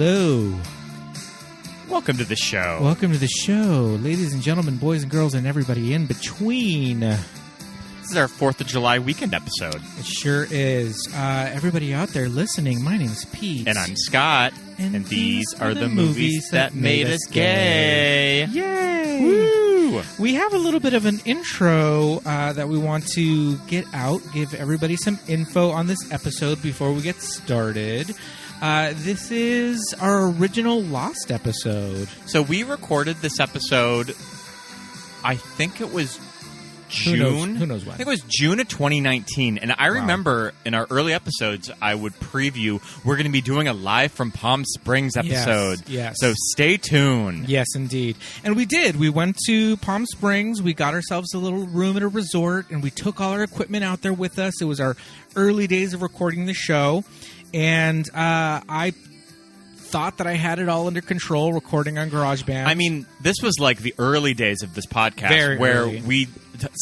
hello. Welcome to the show. Welcome to the show, ladies and gentlemen, boys and girls, and everybody in between. This is our 4th of July weekend episode. It sure is. Everybody out there listening, my name's Pete. And I'm Scott. And these are the movies that made us gay. Yay! Woo! We have a little bit of an intro that we want to get out, give everybody some info on this episode before we get started. This is our original Lost episode. So we recorded this episode, I think it was June. Who knows when? I think it was June of 2019. And I remember in our early episodes, I would preview, we're going to be doing a live from Palm Springs episode. Yes. So stay tuned. Yes, indeed. And we did. We went to Palm Springs. We got ourselves a little room at a resort, and we took all our equipment out there with us. It was our early days of recording the show. And I thought that I had it all under control recording on GarageBand. I mean, this was like the early days of this podcast Very where early.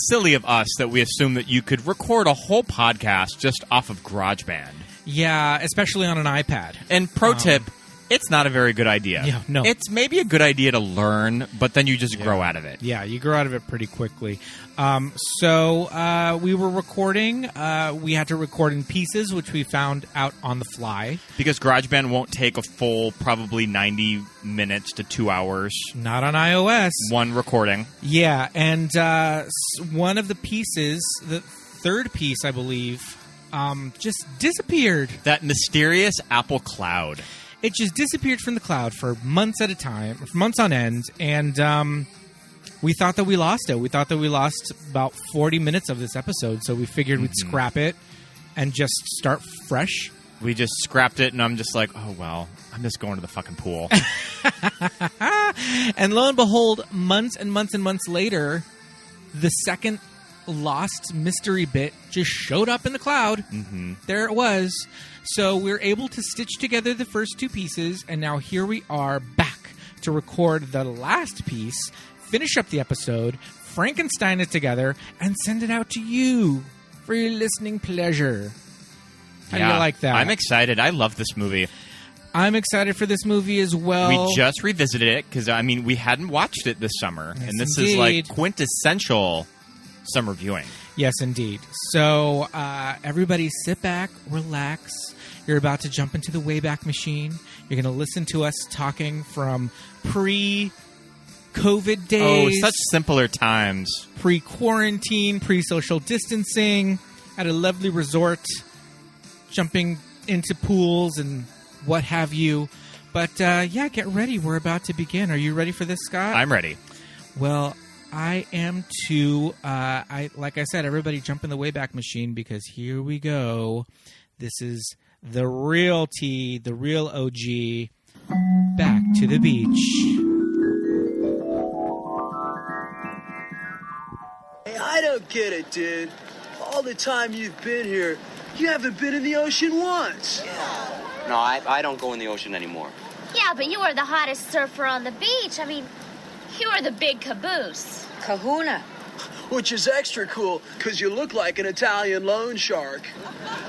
silly of us that we assumed that you could record a whole podcast just off of GarageBand. Yeah, especially on an iPad. And pro tip, it's not a very good idea. Yeah, no. It's maybe a good idea to learn, but then you just grow out of it. Yeah, you grow out of it pretty quickly. So we were recording. We had to record in pieces, which we found out on the fly. Because GarageBand won't take a full probably 90 minutes to 2 hours. Not on iOS. One recording. Yeah, and one of the pieces, the third piece, I believe, just disappeared. That mysterious Apple cloud. It just disappeared from the cloud for months at a time, months on end, and we thought that we lost it. We thought that we lost about 40 minutes of this episode, so we figured we'd scrap it and just start fresh. We just scrapped it, and I'm just like, oh, well, I'm just going to the fucking pool. And lo and behold, months and months and months later, the second lost mystery bit just showed up in the cloud. Mm-hmm. There it was. So we were able to stitch together the first two pieces, and now here we are back to record the last piece, finish up the episode, Frankenstein it together, and send it out to you for your listening pleasure. How do you like that? I'm excited. I love this movie. I'm excited for this movie as well. We just revisited it because, I mean, we hadn't watched it this summer. Yes, and this indeed. is like quintessential summer viewing. Yes, indeed. So everybody sit back, relax. You're about to jump into the Wayback Machine. You're going to listen to us talking from pre-COVID days. Oh, such simpler times. Pre-quarantine, pre-social distancing, at a lovely resort, jumping into pools and what have you. But, yeah, get ready. We're about to begin. Are you ready for this, Scott? I'm ready. Well, I am too. Like I said, everybody jump in the Wayback Machine because here we go. This is the real tea, the real OG. Back to the beach. Hey, I don't get it, dude. All the time you've been here, you haven't been in the ocean once. No, I don't go in the ocean anymore. Yeah, but you were the hottest surfer on the beach. I mean, you were the big caboose. Kahuna. Which is extra cool, because you look like an Italian loan shark.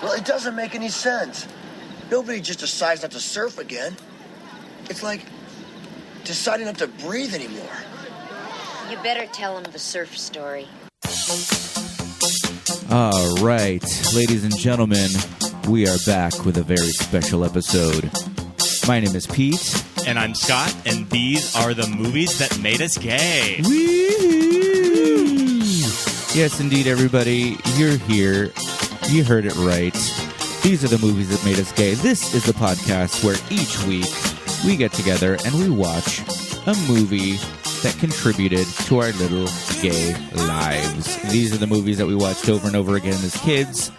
Well, it doesn't make any sense. Nobody just decides not to surf again. It's like deciding not to breathe anymore. You better tell him the surf story. All right, ladies and gentlemen, we are back with a very special episode. My name is Pete. And I'm Scott, and these are the movies that made us gay. Woo! Yes, indeed, everybody. You're here. You heard it right. These are the movies that made us gay. This is the podcast where each week we get together and we watch a movie that contributed to our little gay lives. These are the movies that we watched over and over again as kids,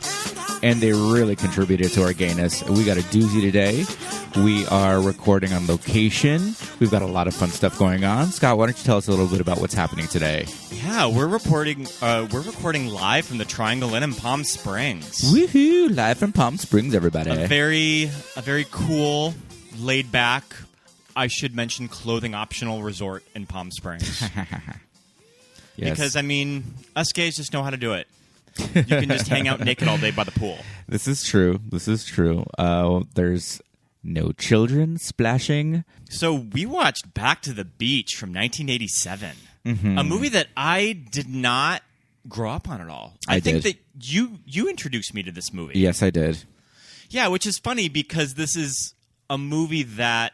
and they really contributed to our gayness. We got a doozy today. We are recording on location. We've got a lot of fun stuff going on. Scott, why don't you tell us a little bit about what's happening today? Yeah, we're recording live from the Triangle Inn in Palm Springs. Woohoo! Live from Palm Springs, everybody. A very cool, laid back, I should mention clothing optional resort in Palm Springs. Yes. Because, I mean, us gays just know how to do it. You can just hang out naked all day by the pool. This is true. There's No children splashing. So we watched Back to the Beach from 1987, Mm-hmm. a movie that I did not grow up on at all. I think did. that you introduced me to this movie. Yes, I did. Yeah, which is funny because this is a movie that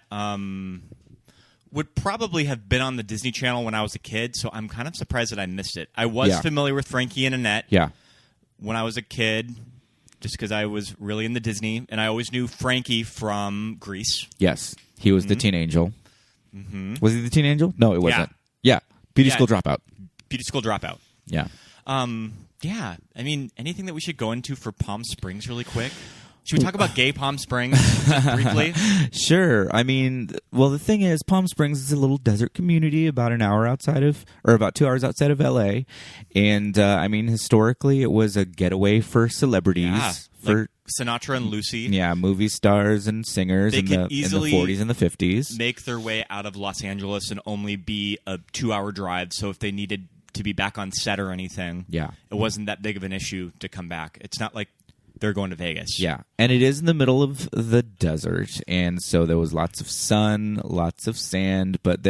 would probably have been on the Disney Channel when I was a kid, so I'm kind of surprised that I missed it. I was familiar with Frankie and Annette when I was a kid, just because I was really into Disney, and I always knew Frankie from Grease. Yes, he was the teen angel. Mm-hmm. Was he the teen angel? No, it wasn't. Yeah. Beauty School Dropout. Beauty School Dropout. Yeah. Yeah. I mean, anything that we should go into for Palm Springs really quick? Should we talk about gay Palm Springs just briefly? Sure. I mean, well, the thing is, Palm Springs is a little desert community about an hour outside of, or about 2 hours outside of L.A. And, I mean, historically, it was a getaway for celebrities. Yeah, for like Sinatra and Lucy. Yeah, movie stars and singers They in could the easily 40s and the 50s. make their way out of Los Angeles and only be a 2-hour drive. So if they needed to be back on set or anything, Yeah. it wasn't that big of an issue to come back. It's not like they're going to Vegas. Yeah, and it is in the middle of the desert, and so there was lots of sun, lots of sand, but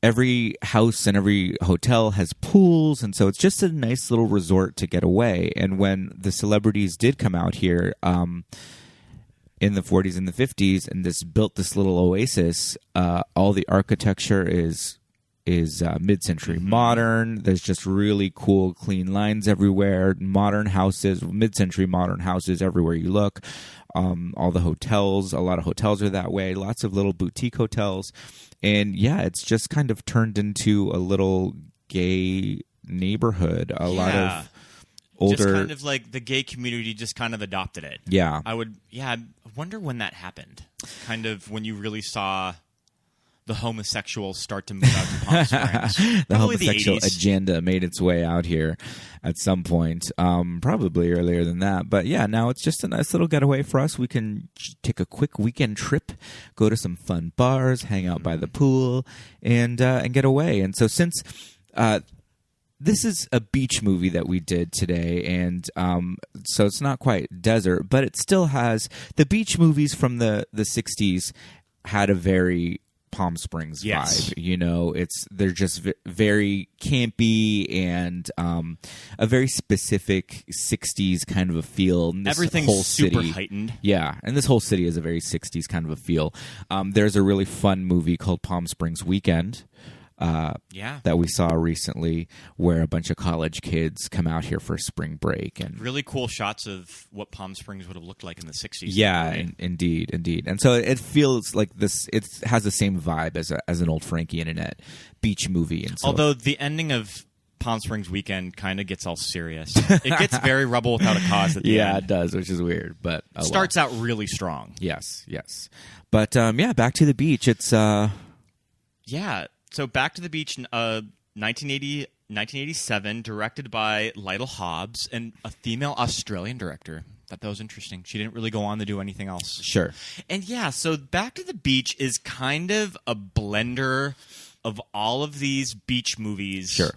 every house and every hotel has pools, and so it's just a nice little resort to get away. And when the celebrities did come out here in the 40s and the 50s and built this little oasis, all the architecture is mid-century modern. There's just really cool, clean lines everywhere. Modern houses, mid-century modern houses everywhere you look. All the hotels, a lot of hotels are that way. Lots of little boutique hotels. And yeah, it's just kind of turned into a little gay neighborhood. A lot of older... Just kind of like the gay community just kind of adopted it. Yeah. I wonder when that happened. Kind of when you really saw the homosexuals start to move out to Palm Springs. The homosexual the 80s. agenda made its way out here at some point, probably earlier than that. But yeah, now it's just a nice little getaway for us. We can take a quick weekend trip, go to some fun bars, hang out by the pool, and get away. And so since this is a beach movie that we did today, and so it's not quite desert, but it still has the beach movies from the 60s had a very Palm Springs vibe. You know, they're just very campy and a very specific 60s kind of a feel. And everything's whole super city, heightened. Yeah, and this whole city is a very 60s kind of a feel. There's a really fun movie called Palm Springs Weekend that we saw recently, where a bunch of college kids come out here for spring break, and really cool shots of what Palm Springs would have looked like in the 60s. Yeah, indeed. And so it feels like this. It has the same vibe as an old Frankie and Annette beach movie. And so, although the ending of Palm Springs Weekend kind of gets all serious, it gets very Rebel Without a Cause at the end. Yeah, it does, which is weird, but it starts out really strong. Yes, but Back to the Beach. It's So Back to the Beach, 1987, directed by Lytle Hobbs, and a female Australian director. Thought that was interesting. She didn't really go on to do anything else. Sure. And so Back to the Beach is kind of a blender of all of these beach movies. Sure.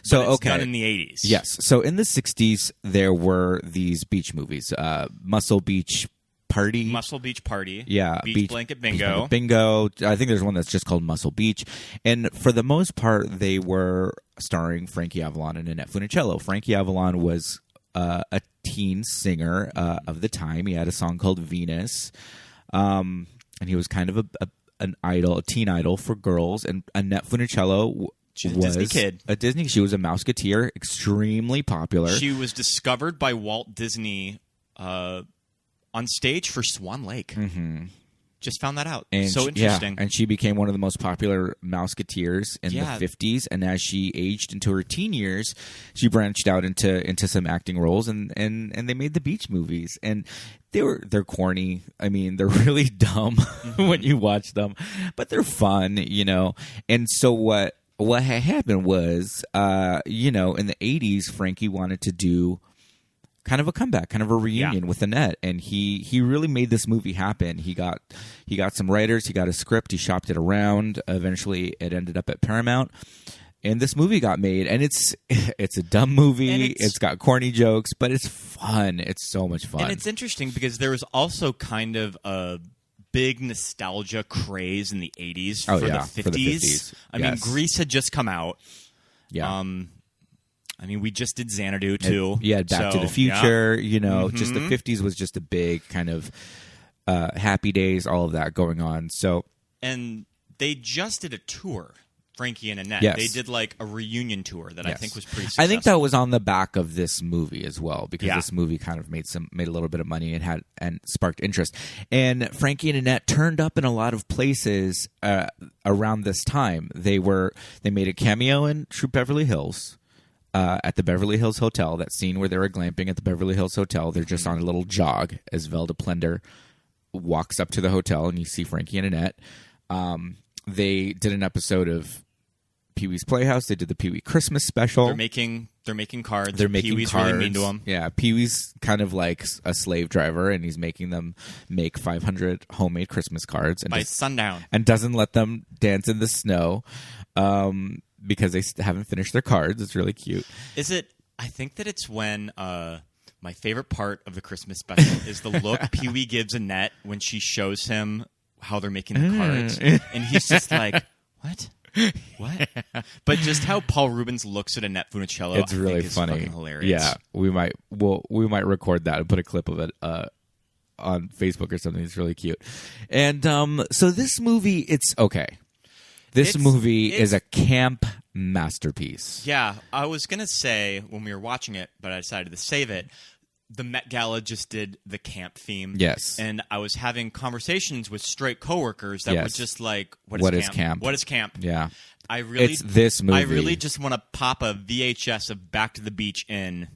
So but it's done in the 80s. Yes. So in the 60s, there were these beach movies. Muscle Beach Party. Yeah. Beach Blanket Bingo. I think there's one that's just called Muscle Beach. And for the most part, they were starring Frankie Avalon and Annette Funicello. Frankie Avalon was a teen singer of the time. He had a song called Venus. And he was kind of a teen idol for girls. And Annette Funicello She's a Disney kid. She was a Mouseketeer, extremely popular. She was discovered by Walt Disney on stage for Swan Lake. Mm-hmm. Just found that out. And so interesting. Yeah, and she became one of the most popular Mouseketeers in the 50s. And as she aged into her teen years, she branched out into some acting roles, and they made the beach movies. And they're corny. I mean, they're really dumb when you watch them, but they're fun, you know. And so what had happened was, in the 80s, Frankie wanted to do kind of a comeback, kind of a reunion with Annette, and he really made this movie happen. He got some writers, he got a script, he shopped it around. Eventually, it ended up at Paramount, And this movie got made, and it's a dumb movie. And It's got corny jokes, but it's fun. It's so much fun. And it's interesting because there was also kind of a big nostalgia craze in the 80s for the 50s. For the 50s. I mean, Grease had just come out. Yeah. I mean, we just did Xanadu, too. Back to the Future. Yeah. You know, just the 50s was just a big kind of Happy Days, all of that going on. So, and they just did a tour, Frankie and Annette. Yes. They did like a reunion tour that I think was pretty successful. I think that was on the back of this movie as well, because this movie kind of made a little bit of money and sparked interest. And Frankie and Annette turned up in a lot of places around this time. They made a cameo in True Beverly Hills. At the Beverly Hills Hotel, that scene where they were glamping at the Beverly Hills Hotel, they're just on a little jog as Velda Plender walks up to the hotel, and you see Frankie and Annette. They did an episode of Pee-wee's Playhouse. They did the Pee-wee Christmas special. They're making cards. They're making Pee-wee's cards. really mean to them. Yeah, Pee-wee's kind of like a slave driver, and he's making them make 500 homemade Christmas cards and By sundown. and doesn't let them dance in the snow. Because they haven't finished their cards. It's really cute. I think that it's when my favorite part of the Christmas special is the look Pee-wee gives Annette when she shows him how they're making the cards. And he's just like, what? What? But just how Paul Rubens looks at Annette Funicello, It's really I think is funny. fucking hilarious. Yeah, we might record that and put a clip of it on Facebook or something. It's really cute. And so this movie, it's okay. This movie is a camp masterpiece. Yeah, I was going to say when we were watching it, but I decided to save it. The Met Gala just did the camp theme. Yes. And I was having conversations with straight coworkers that were just like, What is camp? What is camp? Yeah. It's this movie. I really just want to pop a VHS of Back to the Beach in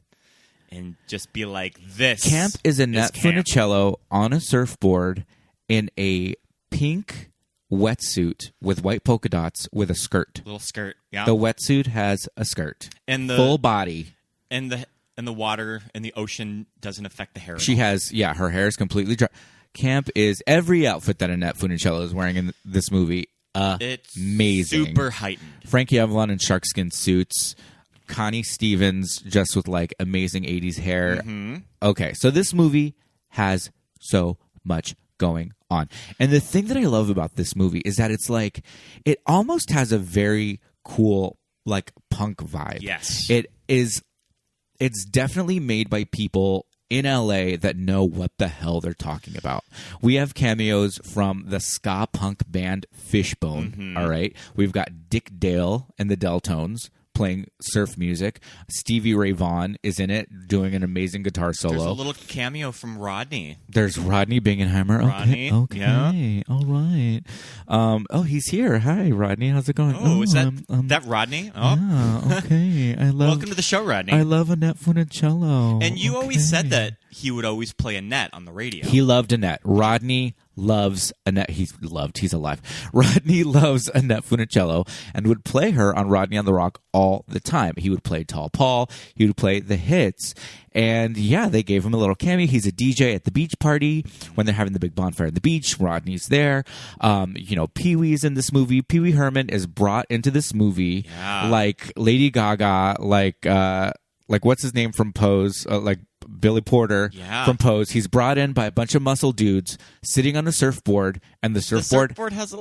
and just be like, this Camp is Annette camp. Funicello on a surfboard in a pink wetsuit with white polka dots with a skirt. Little skirt, yeah. The wetsuit has a skirt. And the full body. And the water and the ocean doesn't affect the hair. She has, her hair is completely dry. Camp is every outfit that Annette Funicello is wearing in this movie. It's amazing. Super heightened. Frankie Avalon in sharkskin suits. Connie Stevens just with like amazing 80s hair. Mm-hmm. Okay, so this movie has so much going on. And the thing that I love about this movie is that it's like, it almost has a very cool like punk vibe. Yes. It's definitely made by people in LA that know what the hell they're talking about. We have cameos from the ska punk band Fishbone, all right? We've got Dick Dale and the Deltones playing surf music. Stevie Ray Vaughan is in it doing an amazing guitar solo. There's a little cameo from Rodney. There's Rodney Bingenheimer. Rodney, Okay. yeah. All right. He's here. Hi, Rodney. How's it going? Oh, is that Rodney? Oh. Yeah, okay. Welcome to the show, Rodney. I love Annette Funicello. And you always said that he would always play Annette on the radio. He loved Annette. Rodney loves Annette. He's alive. Rodney loves Annette Funicello and would play her on Rodney on the Rock all the time. He would play Tall Paul. He would play the hits. And yeah, they gave him a little cameo. He's a DJ at the beach party when they're having the big bonfire at the beach. Rodney's there. Pee-wee's in this movie. Pee-wee Herman is brought into this movie like Lady Gaga, like what's his name from Pose, like Billy Porter from Pose. He's brought in by a bunch of muscle dudes sitting on a surfboard, and the surfboard has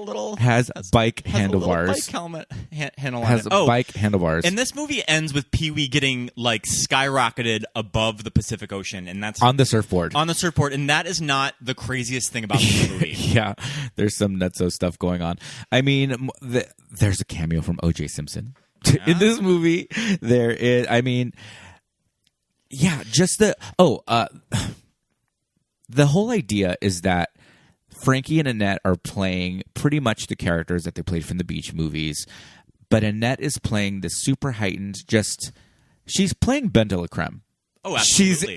bike handlebars. A bike helmet handle on has it. bike handlebars. And this movie ends with Pee-wee getting like skyrocketed above the Pacific Ocean, and that's on the surfboard. On the surfboard, and that is not the craziest thing about this movie. Yeah, there's some nutso stuff going on. I mean, there's a cameo from O.J. Simpson in this movie. There is. I mean. Yeah, just the whole idea is that Frankie and Annette are playing pretty much the characters that they played from the Beach movies, but Annette is playing the super heightened, she's playing Ben de la Creme. Oh, absolutely.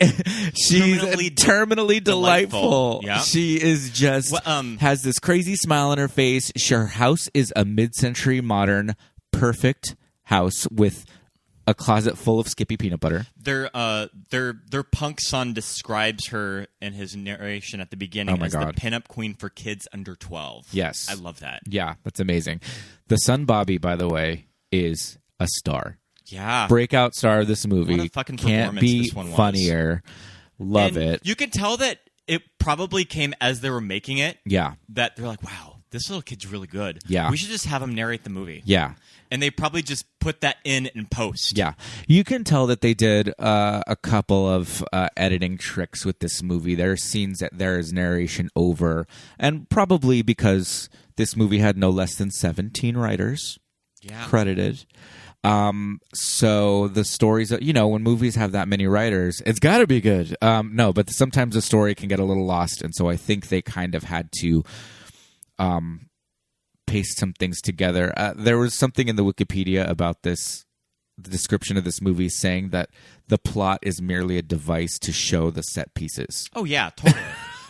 She's terminally delightful. Yeah. She is just has this crazy smile on her face. Her house is a mid-century modern, perfect house with a closet full of Skippy peanut butter. Their punk son describes her in his narration at the beginning as the pinup queen for kids under 12. Yes. I love that. Yeah, that's amazing. The son, Bobby, by the way, is a star. Yeah. Breakout star of this movie. What a fucking Can't performance be this one was. funnier. Love And it. You can tell that it probably came as they were making it. Yeah. That they're like, wow, this little kid's really good. Yeah. We should just have him narrate the movie. Yeah. And they probably just put that in post. Yeah. You can tell that they did a couple of editing tricks with this movie. There are scenes that there is narration over, and probably because this movie had no less than 17 writers credited. So the stories, when movies have that many writers, it's got to be good. No, but sometimes the story can get a little lost, and so I think they kind of had to paste some things together. There was something in the Wikipedia about this, the description of this movie, saying that the plot is merely a device to show the set pieces. Oh yeah, totally.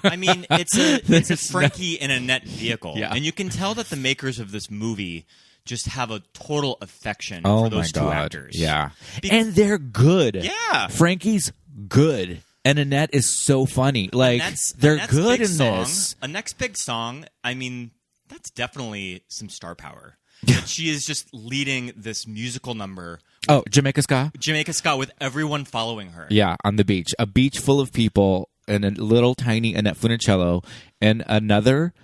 I mean, it's a Frankie and Annette vehicle, and you can tell that the makers of this movie just have a total affection for those two actors. Yeah. And they're good. Yeah. Frankie's good. And Annette is so funny. Like, they're Annette's good big in song, this. Annette's big song, I mean, that's definitely some star power. That she is just leading this musical number. Oh, Jamaica Ska? Jamaica Ska, with everyone following her. Yeah, on the beach. A beach full of people and a little tiny Annette Funicello and another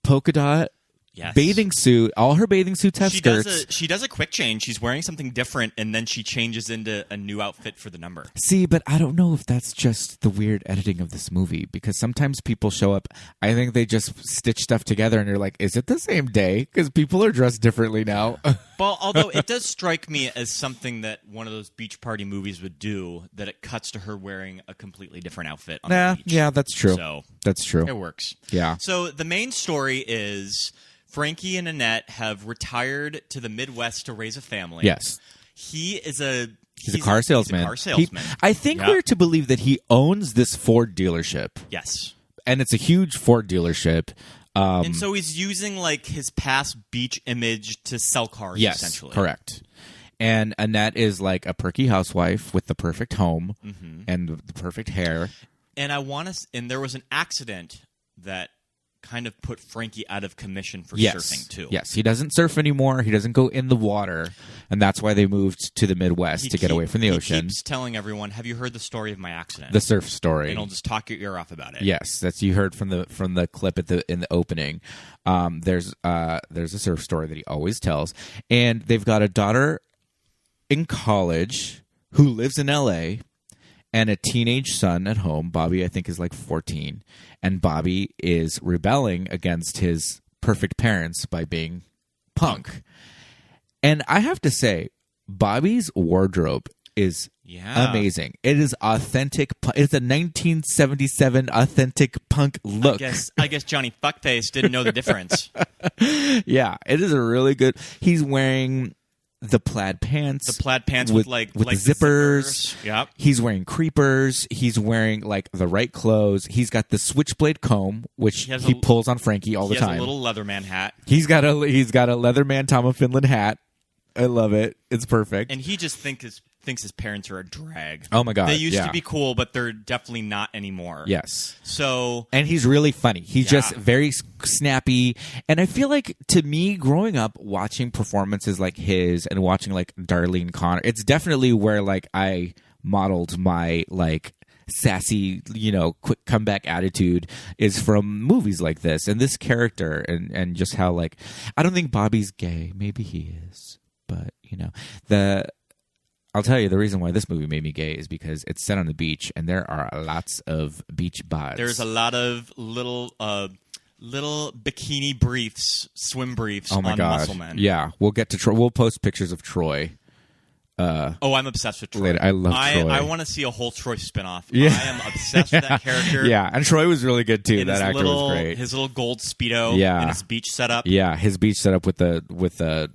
polka dot bathing suit. All her bathing suits have skirts. She does a quick change. She's wearing something different, and then she changes into a new outfit for the number. See, but I don't know if that's just the weird editing of this movie, because sometimes people show up, I think they just stitch stuff together, and you're like, is it the same day? Because people are dressed differently now. Well, although it does strike me as something that one of those beach party movies would do, that it cuts to her wearing a completely different outfit on the beach. Yeah, that's true. So that's true. It works. Yeah. So the main story is Frankie and Annette have retired to the Midwest to raise a family. Yes. He's a car salesman. He's a car salesman. I think we're to believe that he owns this Ford dealership. Yes. And it's a huge Ford dealership. And so he's using like his past beach image to sell cars, essentially. Correct. And Annette is like a perky housewife with the perfect home and the perfect hair. And and there was an accident that kind of put Frankie out of commission for surfing too. Yes, he doesn't surf anymore. He doesn't go in the water, and that's why they moved to the Midwest to get away from the ocean. He keeps telling everyone, "Have you heard the story of my accident?" The surf story. And he'll just talk your ear off about it. Yes, that's you heard from the clip in the opening. There's a surf story that he always tells, and they've got a daughter in college who lives in L.A. and a teenage son at home. Bobby, I think, is like 14. And Bobby is rebelling against his perfect parents by being punk. And I have to say, Bobby's wardrobe is amazing. It is authentic. It's a 1977 authentic punk look. I guess Johnny Fuckface didn't know the difference. Yeah, it is a really good. He's wearing the plaid pants. The plaid pants with zippers. Yep. He's wearing creepers. He's wearing like the right clothes. He's got the switchblade comb, which he pulls on Frankie all the time. He has a little Leatherman hat. He's got a Leatherman Tom of Finland hat. I love it. It's perfect. And he just thinks his parents are a drag. Oh my God. They used to be cool, but they're definitely not anymore. Yes. So, and he's really funny. He's just very snappy. And I feel like, to me, growing up watching performances like his and watching like Darlene Connor, it's definitely where like I modeled my like sassy, quick comeback attitude, is from movies like this and this character, and just how like, I don't think Bobby's gay. Maybe he is, but I'll tell you the reason why this movie made me gay is because it's set on the beach and there are lots of beach bars. There's a lot of little bikini briefs, swim briefs on Muscle Men. Yeah, we'll get to Troy. We'll post pictures of Troy. I'm obsessed with Troy. Later. I love Troy. I want to see a whole Troy spinoff. Yeah. I am obsessed with that character. Yeah, and Troy was really good too. That actor was great. His little gold Speedo and his beach setup. Yeah, his beach setup with a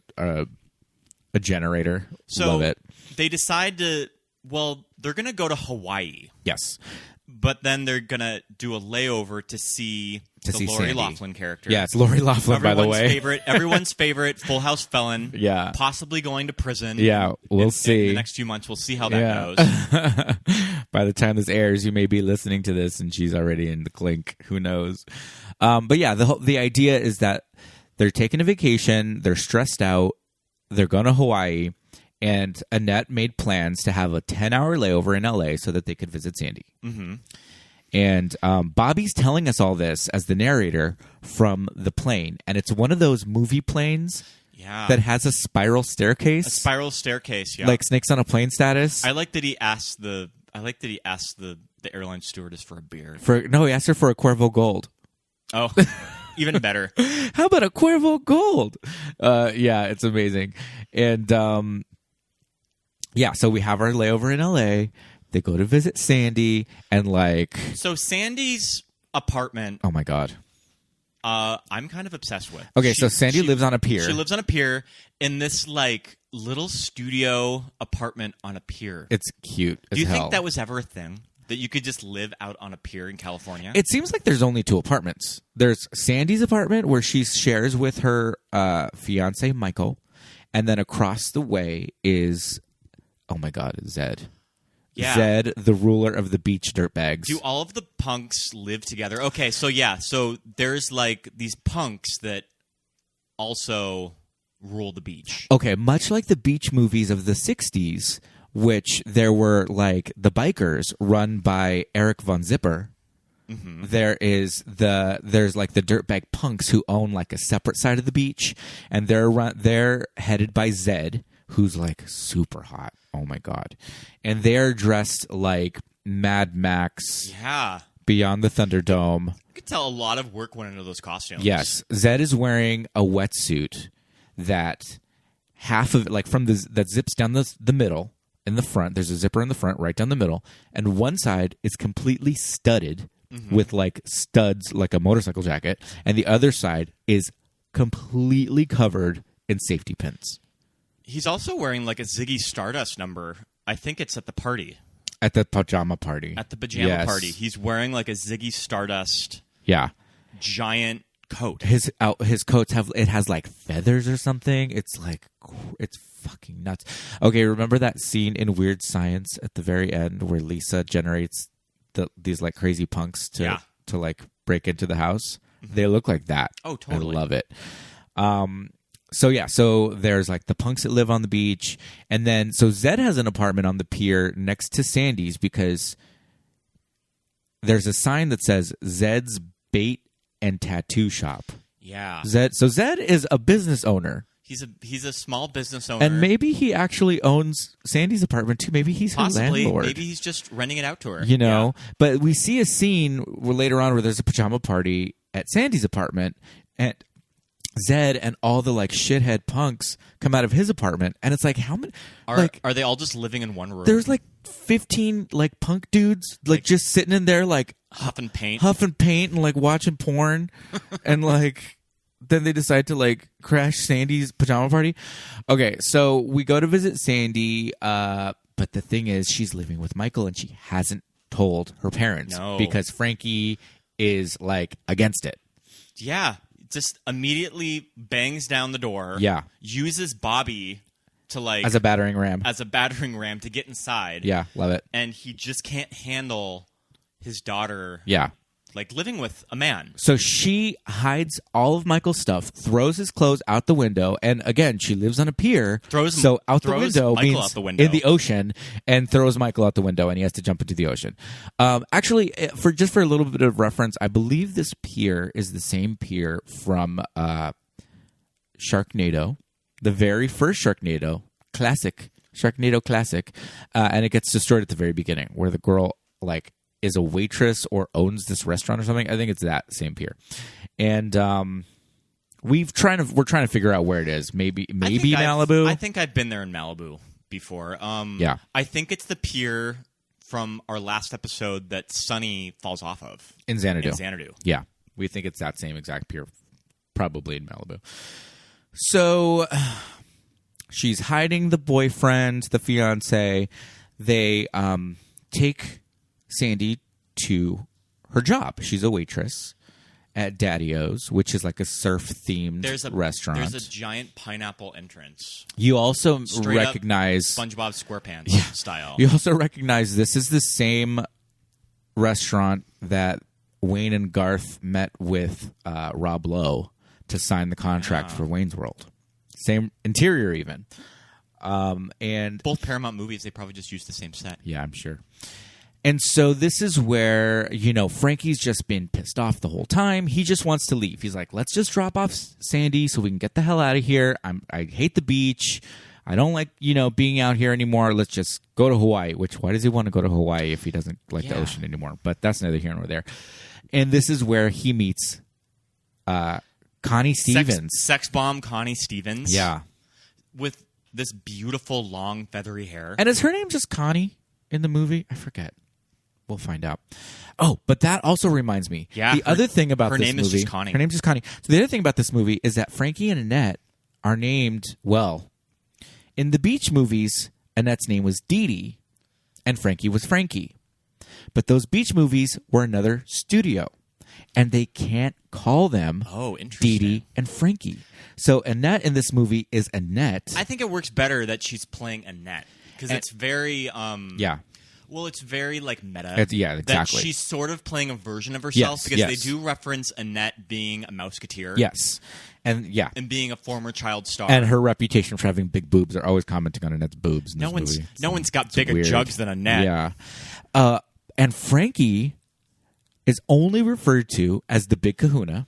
generator. So love it. They decide they're going to go to Hawaii. Yes. But then they're going to do a layover to see Lori Sandy. Loughlin character. Yeah, it's Lori Loughlin, by the way. Everyone's favorite Full House felon. Yeah. Possibly going to prison. Yeah, we'll see. In the next few months, we'll see how that goes. By the time this airs, you may be listening to this and she's already in the clink. Who knows? But yeah, the idea is that they're taking a vacation. They're stressed out. They're going to Hawaii. And Annette made plans to have a 10-hour layover in L.A. so that they could visit Sandy. Mm-hmm. And Bobby's telling us all this as the narrator from the plane. And it's one of those movie planes that has a spiral staircase. A spiral staircase, yeah. Like Snakes on a Plane status. I like that he asked the airline stewardess for a beer. No, he asked her for a Cuervo Gold. Oh, even better. How about a Cuervo Gold? Yeah, it's amazing. And so we have our layover in L.A. They go to visit Sandy and So Sandy's apartment. Oh, my God. I'm kind of obsessed with. Okay, so Sandy lives on a pier. She lives on a pier in this little studio apartment on a pier. It's cute as Do you hell. think that was ever a thing? That you could just live out on a pier in California? It seems like there's only 2 apartments. There's Sandy's apartment where she shares with her fiance Michael, and then across the way is, oh my God, Zed. Yeah. Zed, the ruler of the beach dirtbags. Do all of the punks live together? Okay, so there's these punks that also rule the beach. Okay, much like the beach movies of the 60s, which there were the bikers run by Eric Von Zipper. Mm-hmm. There's the dirtbag punks who own a separate side of the beach, and they're headed by Zed, who's super hot. Oh my God. And they're dressed like Mad Max. Yeah. Beyond the Thunderdome. You could tell a lot of work went into those costumes. Yes. Zed is wearing a wetsuit that half of it, that zips down the middle in the front. There's a zipper in the front right down the middle. And one side is completely studded with studs like a motorcycle jacket. And the other side is completely covered in safety pins. He's also wearing a Ziggy Stardust number. I think it's at the party. At the pajama party. At the pajama party. He's wearing a Ziggy Stardust giant coat. His coats has feathers or something. It's fucking nuts. Okay, remember that scene in Weird Science at the very end where Lisa generates these crazy punks to break into the house? Mm-hmm. They look like that. Oh, totally. I love it. So there's the punks that live on the beach, and then Zed has an apartment on the pier next to Sandy's because there's a sign that says Zed's Bait and Tattoo Shop. Yeah. Zed is a business owner. He's a small business owner, and maybe he actually owns Sandy's apartment too. Maybe he's her landlord. Maybe he's just renting it out to her. But we see a scene later on where there's a pajama party at Sandy's apartment, and Zed and all the shithead punks come out of his apartment, and it's how many are they all just living in one room? There's 15 punk dudes just sitting in there huffing paint and watching porn and then they decide to crash Sandy's pajama party. Okay, so we go to visit Sandy, but the thing is she's living with Michael and she hasn't told her parents because Frankie is against it. Yeah. Just immediately bangs down the door. Yeah. Uses Bobby to as a battering ram to get inside. Yeah, love it. And he just can't handle his daughter. Yeah. Living with a man. So she hides all of Michael's stuff, throws his clothes out the window, and again, she lives on a pier. Throws Michael out the window in the ocean, and throws Michael out the window, and he has to jump into the ocean. Actually, for a little bit of reference, I believe this pier is the same pier from Sharknado, the very first Sharknado classic, and it gets destroyed at the very beginning, where the girl is a waitress or owns this restaurant or something. I think it's that same pier. And we're trying to figure out where it is. Maybe Malibu. I think I've been there in Malibu before. Yeah. I think it's the pier from our last episode that Sunny falls off of. In Xanadu. Yeah. We think it's that same exact pier, probably in Malibu. So she's hiding the boyfriend, the fiance. They take Sandy to her job. She's a waitress at Daddy-O's, which is a surf-themed restaurant. There's a giant pineapple entrance. You also Straight recognize SpongeBob SquarePants style. You also recognize this is the same restaurant that Wayne and Garth met with Rob Lowe to sign the contract for Wayne's World. Same interior even. And both Paramount movies, they probably just used the same set. Yeah, I'm sure. And so this is where, Frankie's just been pissed off the whole time. He just wants to leave. He's like, let's just drop off Sandy so we can get the hell out of here. I hate the beach. I don't like, being out here anymore. Let's just go to Hawaii. Which, why does he want to go to Hawaii if he doesn't like the ocean anymore? But that's neither here nor there. And this is where he meets Connie Stevens. Sex bomb Connie Stevens. Yeah. With this beautiful, long, feathery hair. And is her name just Connie in the movie? I forget. We'll find out. Oh, but that also reminds me. Yeah. The other thing about her this name movie. is just Connie. Her name's just Connie. So the other thing about this movie is that Frankie and Annette are named, well, in the beach movies, Annette's name was Dee Dee and Frankie was Frankie. But those beach movies were another studio. And they can't call them Dee Dee and Frankie. So Annette in this movie is Annette. I think it works better that she's playing Annette. Because it's very... yeah. Well, it's very meta. Yeah, exactly. That she's sort of playing a version of herself Yes, because yes. they do reference Annette being a Mouseketeer. Yes. And yeah. And being a former child star. And her reputation for having big boobs. They're always commenting on Annette's boobs in this movie. No one's got bigger jugs than Annette. Yeah. And Frankie is only referred to as the Big Kahuna.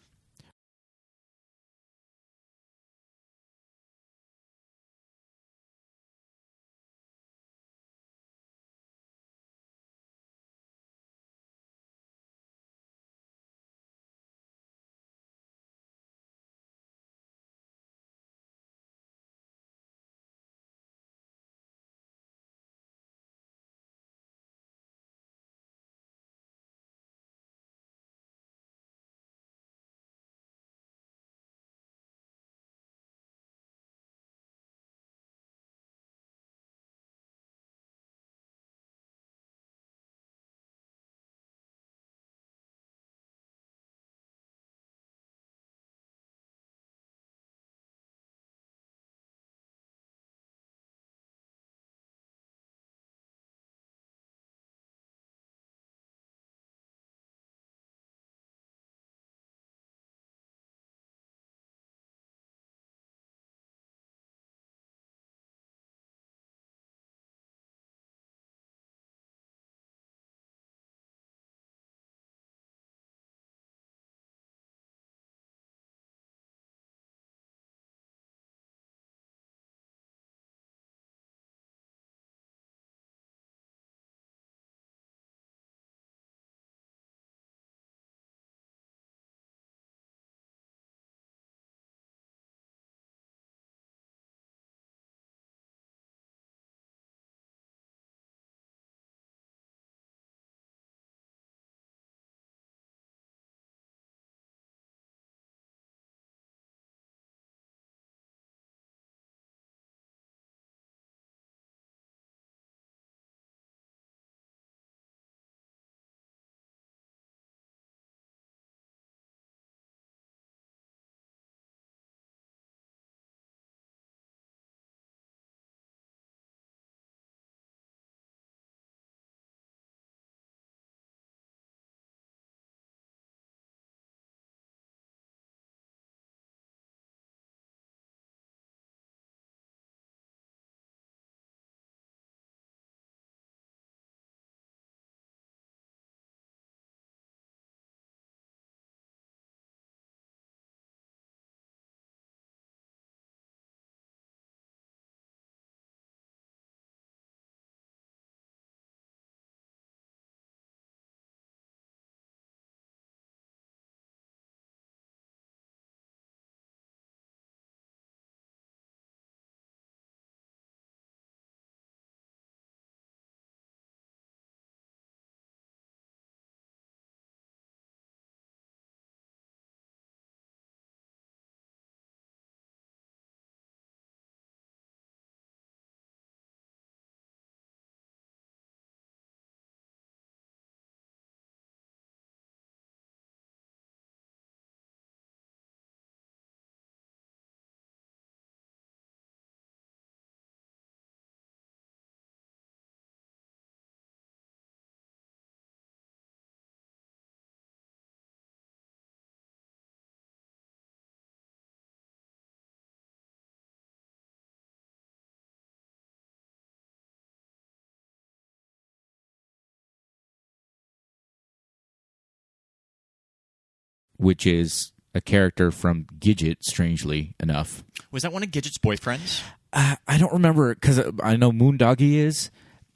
which is a character from Gidget, strangely enough. Was that one of Gidget's boyfriends? I don't remember, because I know Moondoggie is.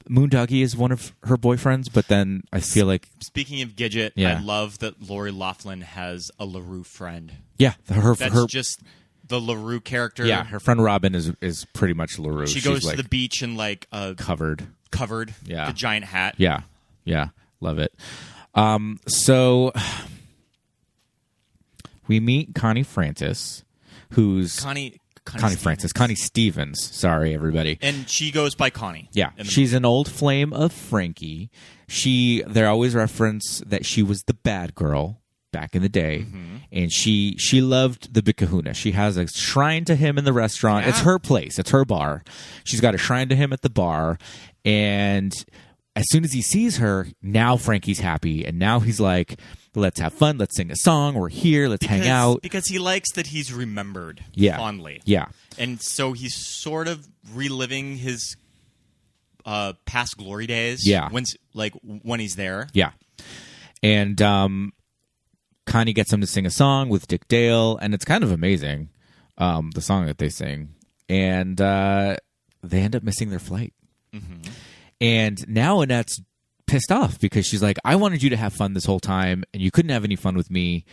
Moondoggie is one of her boyfriends, but then I feel like... Speaking of Gidget, Yeah. I love that Lori Loughlin has a LaRue friend. Yeah, That's just the LaRue character. Yeah, her friend Robin is pretty much LaRue. She She's goes like to the beach in like a covered. Yeah. the giant hat. Yeah, love it. So we meet Connie Francis, who's... Connie Francis. Connie Stevens. Sorry, everybody. And she goes by Connie. Yeah, she's an old flame of Frankie. They always reference that she was the bad girl back in the day, and she loved the Big Kahuna. She has a shrine to him in the restaurant. Yeah. It's her place. It's her bar. She's got a shrine to him at the bar, and as soon as he sees her, now Frankie's happy, and now he's like, let's have fun. Let's sing a song. We're here. Let's hang out. Because he likes that he's remembered fondly. Yeah. And so he's sort of reliving his past glory days. Yeah. When he's there. Yeah. And Connie gets him to sing a song with Dick Dale, and it's kind of amazing, the song that they sing. And they end up missing their flight. Mm-hmm. And now Annette's pissed off because she's like, I wanted you to have fun this whole time, and you couldn't have any fun with me,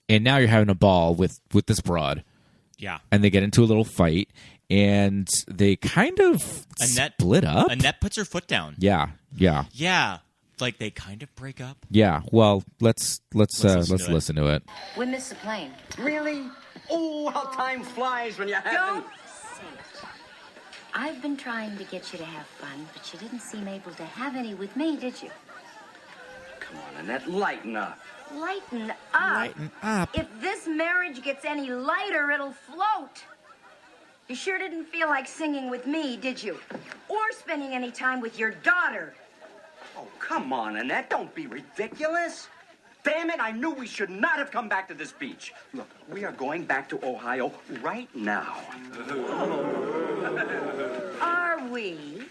and now you're having a ball with this broad. Yeah. And they get into a little fight, and they kind of split up. Annette puts her foot down. Yeah. Like they kind of break up. Yeah. Well, let's listen to it. We missed the plane. Really? Oh, how time flies when you're having... Don't say it. I've been trying to get you to have fun, but you didn't seem able to have any with me, did you? Come on, Annette, lighten up. Lighten up? Lighten up. If this marriage gets any lighter, it'll float. You sure didn't feel like singing with me, did you? Or spending any time with your daughter. Oh, come on, Annette, don't be ridiculous. Damn it, I knew we should not have come back to this beach. Look, we are going back to Ohio right now. Are we?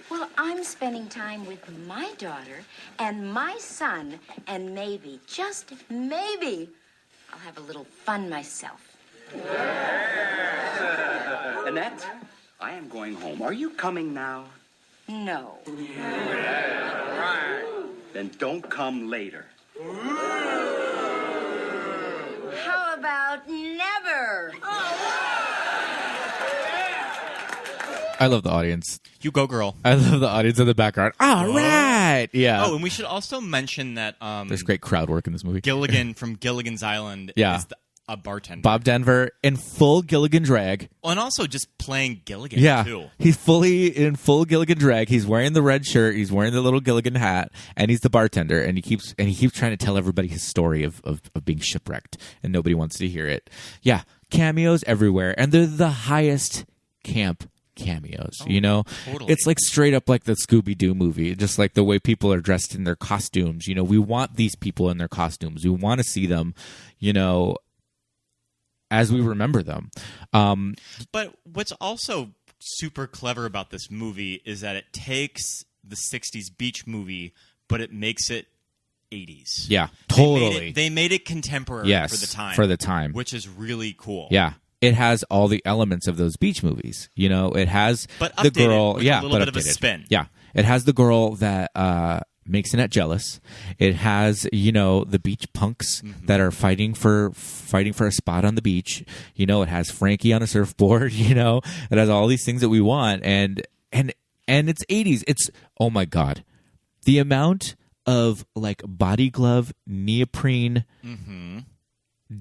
Well, I'm spending time with my daughter and my son, and maybe, just maybe, I'll have a little fun myself. Annette, I am going home. Are you coming now? No. Then don't come later. How about never? I love the audience. You go, girl. I love the audience in the background. All right. Yeah. Oh, and we should also mention that there's great crowd work in this movie. Gilligan from Gilligan's Island is a bartender. Bob Denver in full Gilligan drag. Oh, and also just playing Gilligan, too. He's fully in full Gilligan drag. He's wearing the red shirt. He's wearing the little Gilligan hat, and he's the bartender. And he keeps trying to tell everybody his story of being shipwrecked, and nobody wants to hear it. Yeah, cameos everywhere, and they're the highest camp cameos. Totally. It's like straight up like the Scooby-Doo movie, just like the way people are dressed in their costumes. We want these people in their costumes. We want to see them, as we remember them. But what's also super clever about this movie is that it takes the 60s beach movie, but it makes it 80s. Yeah, totally. They made it contemporary for the time. Which is really cool. Yeah. It has all the elements of those beach movies. It has but the girl. With yeah, a little but bit of a spin. Yeah. It has the girl that makes Annette jealous. It has, the beach punks that are fighting for a spot on the beach. It has Frankie on a surfboard. It has all these things that we want, and it's 80s. It's, oh my God, the amount of like body glove, neoprene,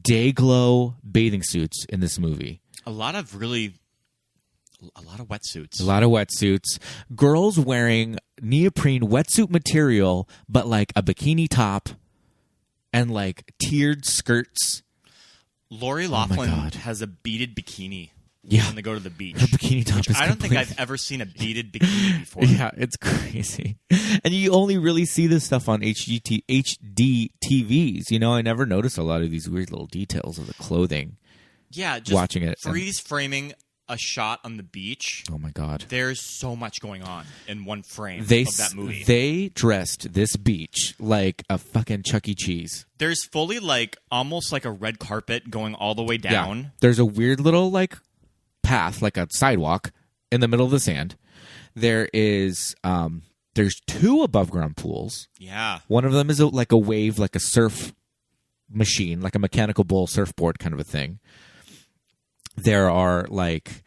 day glow bathing suits in this movie. A lot of wetsuits. A lot of wetsuits. Girls wearing neoprene wetsuit material, but like a bikini top and like tiered skirts. Lori Loughlin has a beaded bikini when they go to the beach. Her bikini top is I don't think I've ever seen a beaded bikini before. Yeah, it's crazy. And you only really see this stuff on HD TVs. I never noticed a lot of these weird little details of the clothing. Yeah, just watching it. Freeze framing a shot on the beach, oh my God, there's so much going on in one frame of that movie. They dressed this beach like a fucking Chuck E. Cheese. There's fully like almost like a red carpet going all the way down. Yeah. There's a weird little like path, like a sidewalk in the middle of the sand. There is there's 2 above ground pools. Yeah. One of them is like a wave, like a surf machine, like a mechanical bull surfboard kind of a thing. There are like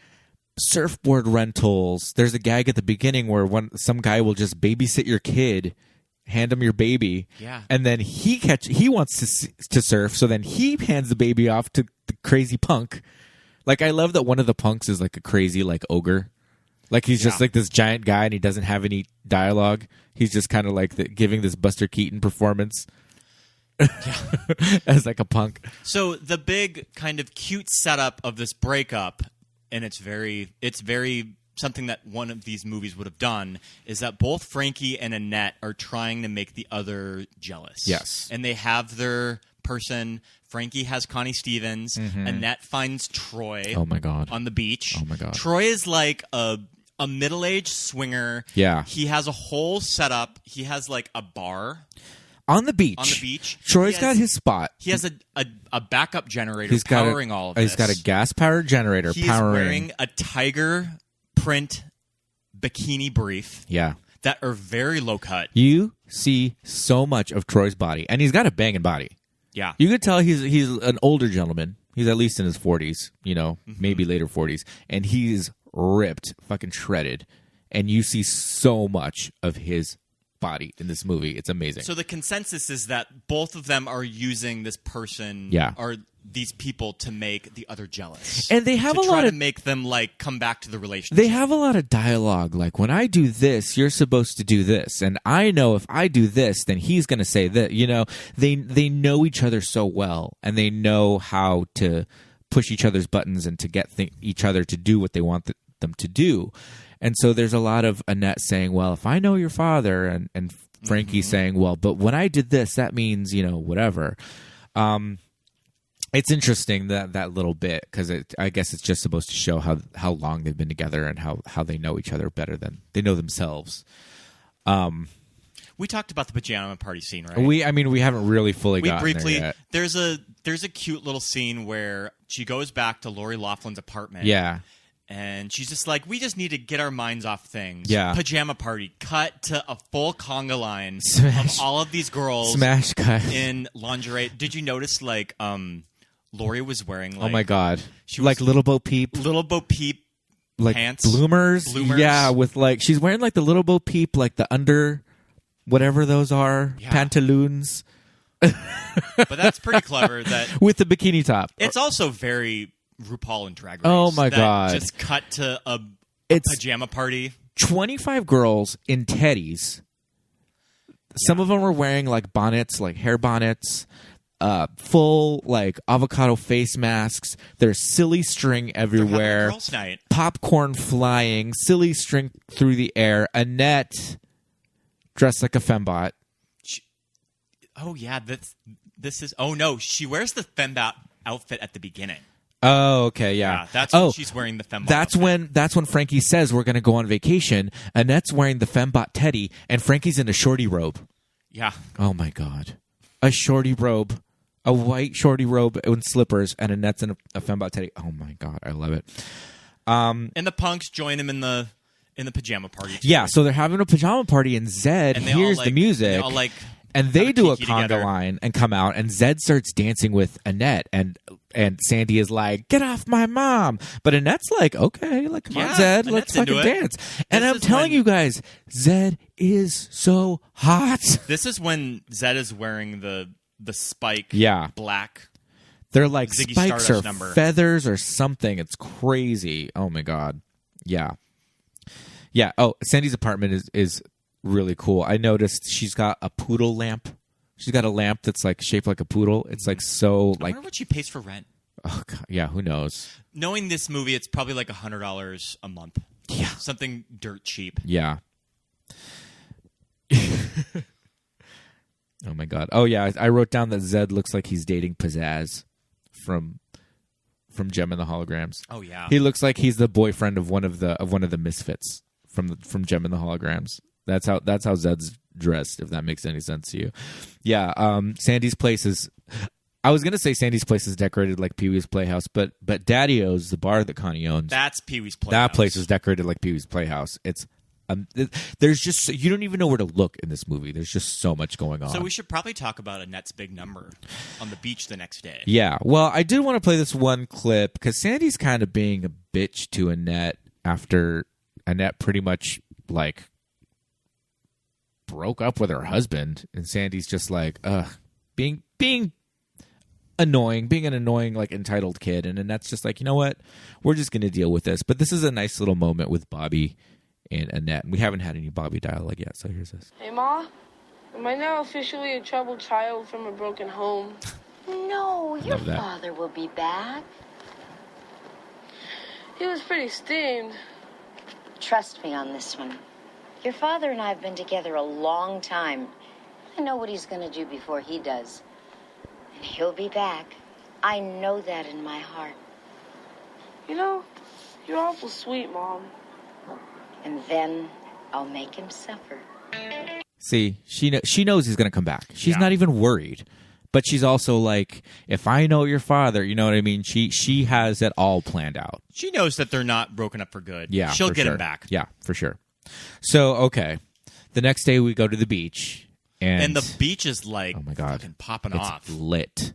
surfboard rentals. There's a gag at the beginning where some guy will just babysit your kid, hand him your baby, and then he wants to surf, so then he hands the baby off to the crazy punk. Like, I love that one of the punks is like a crazy like ogre. Like, he's just like this giant guy and he doesn't have any dialogue. He's just kind of like giving this Buster Keaton performance. As like a punk. So the big kind of cute setup of this breakup, and it's very something that one of these movies would have done, is that both Frankie and Annette are trying to make the other jealous. Yes. And they have their person. Frankie has Connie Stevens. Annette finds Troy. Oh my God. On the beach. Oh my God. Troy is like a middle-aged swinger. Yeah. He has a whole setup. He has like a bar. On the beach. On the beach. Troy's got his spot. He has a backup generator powering all of this. He's got a gas-powered generator powering. He's wearing a tiger print bikini brief. Yeah. That are very low cut. You see so much of Troy's body. And he's got a banging body. Yeah. You could tell he's an older gentleman. He's at least in his 40s, maybe later 40s. And he's ripped, fucking shredded. And you see so much of his body in this movie. It's amazing. So the consensus is that both of them are using this person or these people to make the other jealous. And they have to a try lot to of make them like come back to the relationship. They have a lot of dialogue, like, when I do this, you're supposed to do this, and I know if I do this, then he's going to say that. They know each other so well, and they know how to push each other's buttons and to get each other to do what they want them to do. And so there's a lot of Annette saying, well, if I know your father, and Frankie saying, well, but when I did this, that means, whatever. It's interesting that little bit, because I guess it's just supposed to show how long they've been together and how they know each other better than they know themselves. We talked about the pajama party scene, right? We haven't really fully gotten briefly, there yet. There's a cute little scene where she goes back to Lori Loughlin's apartment. Yeah. And she's just like, we just need to get our minds off things. Yeah. Pajama party. Cut to a full conga line Smash. of all of these girls Smash cut. in lingerie. Did you notice, like, Lori was wearing, like... Oh, my God. She like was, Little Bo Peep. Little Bo Peep like pants. Bloomers. Yeah, with, like... She's wearing, like, the Little Bo Peep, like, the under... Whatever those are. Yeah. Pantaloons. But that's pretty clever. That with the bikini top. It's also very... RuPaul and Drag Race. Oh my God! Just cut to a pajama party. 25 girls in teddies. Some of them were wearing like bonnets, like hair bonnets, full like avocado face masks. There's silly string everywhere. Girls' night. Popcorn flying, silly string through the air. Annette dressed like a fembot. Oh yeah, this is. Oh no, she wears the fembot outfit at the beginning. Oh, okay, yeah. That's when she's wearing the fembot. That's when Frankie says we're going to go on vacation. Annette's wearing the fembot teddy, and Frankie's in a shorty robe. Yeah. Oh my God, a shorty robe, a white shorty robe and slippers, and Annette's in a fembot teddy. Oh my God, I love it. And the punks join him in the pajama party. Too. Yeah, so they're having a pajama party, and Zed hears the music. They all and they do a conga together. line and come out, and Zed starts dancing with Annette, and Sandy is like, "Get off my mom!" But Annette's like, "Okay, like come on, Zed, let's fucking dance." And I'm telling you guys, Zed is so hot. This is when Zed is wearing the spike, black. They're like Ziggy spikes Stardust or number. feathers or something. It's crazy. Oh my God, yeah. Oh, Sandy's apartment is really cool. I noticed she's got a poodle lamp. She's got a lamp that's like shaped like a poodle. It's like so like. I wonder what she pays for rent. Oh God, yeah, who knows? Knowing this movie, it's probably like $100 a month. Yeah, something dirt cheap. Yeah. Oh my God. Oh yeah, I wrote down that Zed looks like he's dating Pizzazz from from Gem and the Holograms. Oh yeah, he looks like he's the boyfriend of one of the misfits from Gem and the Holograms. That's how Zed's dressed, if that makes any sense to you. Yeah, Sandy's place is. I was gonna say Sandy's place is decorated like Pee-wee's Playhouse, but Daddy-O's, the bar that Connie owns, that's Pee-wee's Playhouse. That place is decorated like Pee-wee's Playhouse. It's there's just you don't even know where to look in this movie. There's just so much going on. So we should probably talk about Annette's big number on the beach the next day. Yeah, well, I did want to play this one clip because Sandy's kind of being a bitch to Annette after Annette pretty much like broke up with her husband, and Sandy's just like, being annoying, being an annoying, like, entitled kid. And Annette's just like, you know what? We're just going to deal with this. But this is a nice little moment with Bobby and Annette. And we haven't had any Bobby dialogue yet, so here's this. Hey, Ma, am I now officially a troubled child from a broken home? No, your father will be back. He was pretty steamed. Trust me on this one. Your father and I have been together a long time. I know what he's going to do before he does. And he'll be back. I know that in my heart. You know, you're awful sweet, Mom. And then I'll make him suffer. See, she knows he's going to come back. She's not even worried. But she's also like, if I know your father, you know what I mean? She has it all planned out. She knows that they're not broken up for good. Yeah, she'll get him back. Yeah, for sure. So, okay. The next day we go to the beach. And the beach is like, oh my God, fucking popping it's off. Lit.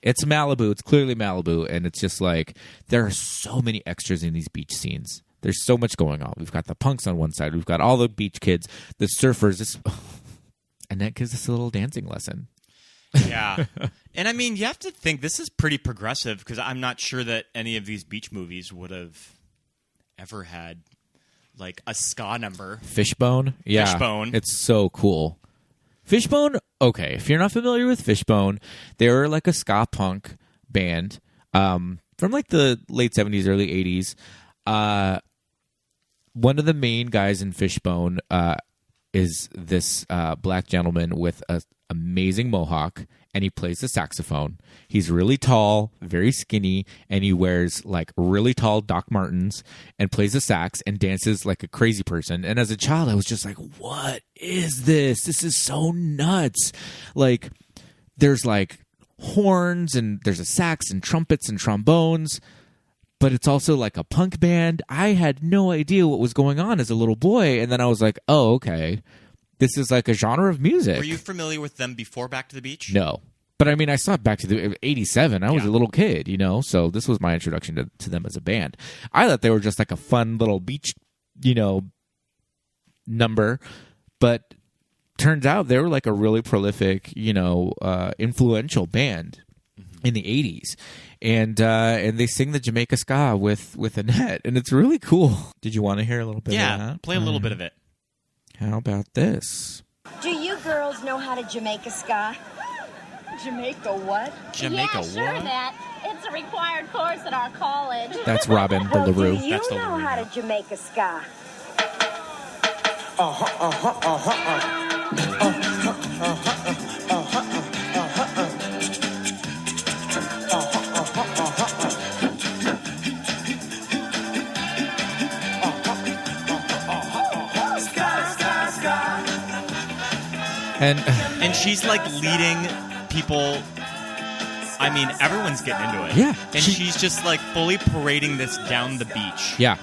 It's Malibu. It's clearly Malibu. And it's just like, there are so many extras in these beach scenes. There's so much going on. We've got the punks on one side. We've got all the beach kids, the surfers. Annette gives us a little dancing lesson. Yeah. And I mean, you have to think this is pretty progressive because I'm not sure that any of these beach movies would have ever had like a ska number. Fishbone? Yeah. Fishbone. It's so cool. Fishbone, okay. If you're not familiar with Fishbone, they were like a ska punk band from like the late 70s, early 80s. One of the main guys in Fishbone is this black gentleman with an amazing mohawk, and he plays the saxophone. He's really tall, very skinny, and he wears like really tall Doc Martens and plays the sax and dances like a crazy person. And as a child, I was just like, what is this? This is so nuts. Like, there's like horns and there's a sax and trumpets and trombones, but it's also like a punk band. I had no idea what was going on as a little boy. And then I was like, oh, okay. This is like a genre of music. Were you familiar with them before Back to the Beach? No. But I mean, I saw Back to the 87. I was a little kid, you know, so this was my introduction to them as a band. I thought they were just like a fun little beach, you know, number. But turns out they were like a really prolific, you know, influential band in the 80s. And they sing the Jamaica Ska with Annette. And it's really cool. Did you want to hear a little bit of that? Yeah, play a little bit of it. How about this? Do you girls know how to Jamaica Ska? Jamaica what? Jamaica what? Sure, that. It's a required course at our college. That's Robin, the Well, LaRue. do you know how to Jamaica Ska? And she's like leading people. I mean, everyone's getting into it. Yeah. And she's just like fully parading this down the beach. yeah,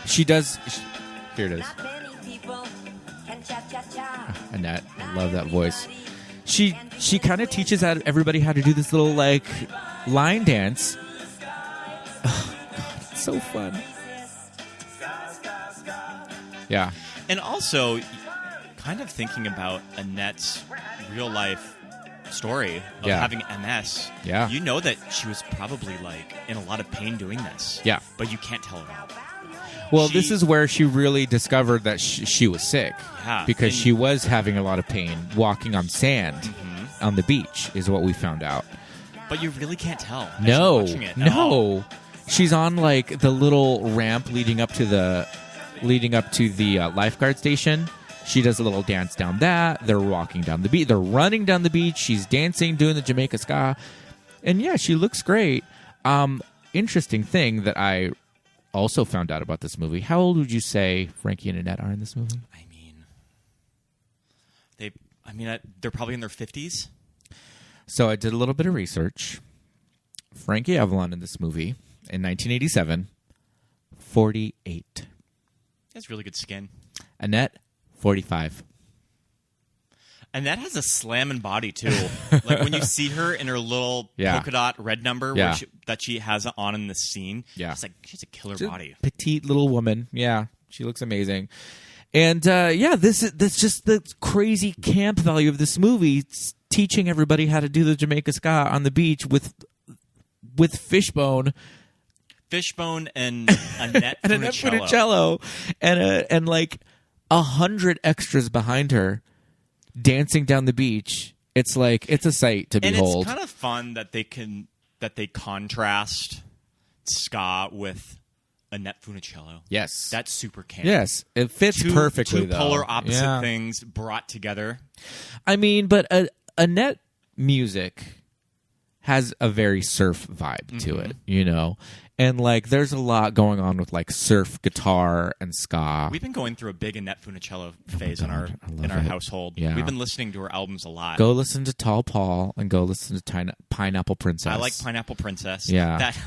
she does. Here it is. Annette, I love that voice. She kind of teaches everybody how to do this little like line dance. Oh, God, it's so fun. Yeah. And also, kind of thinking about Annette's real life story of having MS. Yeah. You know that she was probably like in a lot of pain doing this. Yeah. But you can't tell her. Well, this is where she really discovered that she was sick. Yeah. Because she was having a lot of pain walking on sand on the beach, is what we found out. But you really can't tell. No. Watching it at all. She's on like the little ramp leading up to the lifeguard station. She does a little dance down that. They're walking down the beach. They're running down the beach. She's dancing, doing the Jamaica Ska. And yeah, she looks great. interesting thing that I also found out about this movie. How old would you say Frankie and Annette are in this movie? They're probably in their 50s. So I did a little bit of research. Frankie Avalon in this movie in 1987, 48. He has really good skin. Annette, 45. Annette has a slamming body, too. Like, when you see her in her little polka dot red number that she has on in the scene, it's like, she's a killer body. Petite little woman. Yeah, she looks amazing. And, this just the crazy camp value of this movie. It's teaching everybody how to do the Jamaica Ska on the beach with Fishbone. Fishbone and Annette and Annette Funicello. And like 100 extras behind her dancing down the beach. It's like, it's a sight to behold. And it's kind of fun that they contrast ska with Annette Funicello. Yes. That's super camp. Yes. It fits perfectly, two though. Polar opposite things brought together. I mean, but Annette music has a very surf vibe to it, you know? And, like, there's a lot going on with, like, surf guitar and ska. We've been going through a big Annette Funicello phase in our household. Yeah. We've been listening to her albums a lot. Go listen to Tall Paul and go listen to Pineapple Princess. I like Pineapple Princess. Yeah. That,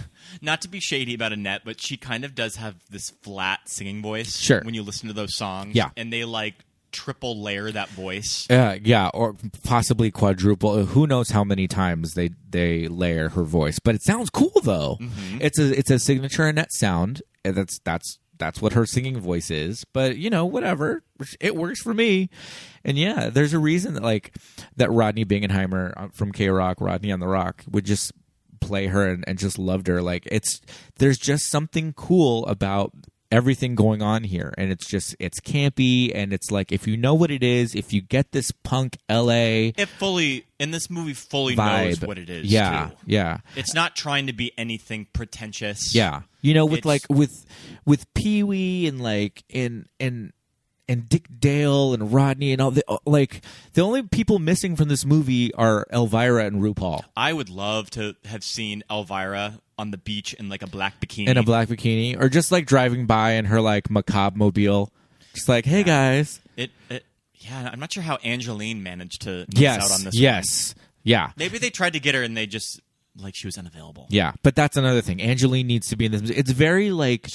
not to be shady about Annette, but she kind of does have this flat singing voice. Sure. When you listen to those songs. Yeah. And they, like, triple layer that voice. Yeah, or possibly quadruple. Who knows how many times they layer her voice? But it sounds cool though. Mm-hmm. It's a signature Annette sound. And that's what her singing voice is. But you know, whatever, it works for me. And yeah, there's a reason that Rodney Bingenheimer from K-Rock, Rodney on the Rock, would just play her and just loved her. Like there's just something cool about everything going on here, and it's campy, and it's like, if you know what it is, if you get this punk LA, this movie fully vibe, knows what it is. Yeah, too. yeah. It's not trying to be anything pretentious. Yeah, you know, with Pee Wee and like and Dick Dale and Rodney and all the only people missing from this movie are Elvira and RuPaul. I would love to have seen Elvira on the beach in like a black bikini. In a black bikini. Or just like driving by in her like macabre mobile. Just like, hey guys. I'm not sure how Angeline managed to miss out on this one. Yeah. Maybe they tried to get her and they just she was unavailable. Yeah, but that's another thing. Angeline needs to be in this. It's very like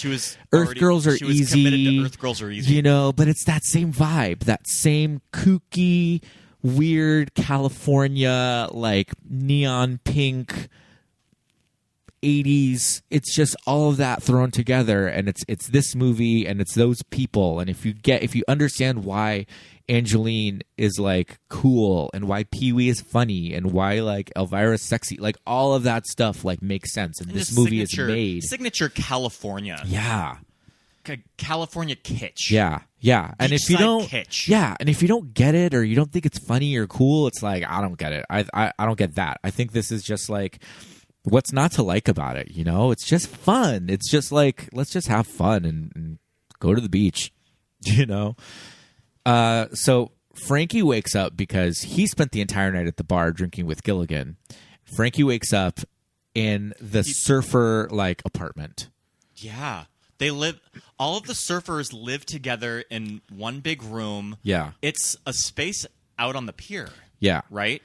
Earth Girls are easy. Committed to Earth Girls are easy. You know, but it's that same vibe, that same kooky, weird California, like neon pink 80s. It's just all of that thrown together, and it's this movie and it's those people. And if you understand why Angeline is like cool and why Pee Wee is funny and why like Elvira's sexy, like all of that stuff like makes sense. And this movie is made signature California. Yeah. California kitsch. Yeah. And if you don't kitsch. Yeah, and if you don't get it or you don't think it's funny or cool, it's like, I don't get it. I don't get that. I think this is just like, what's not to like about it, you know? It's just fun. It's just like, let's just have fun and go to the beach, you know? So Frankie wakes up because he spent the entire night at the bar drinking with Gilligan. Frankie wakes up in the surfer like apartment. Yeah. All of the surfers live together in one big room. Yeah. It's a space out on the pier. Yeah. Right?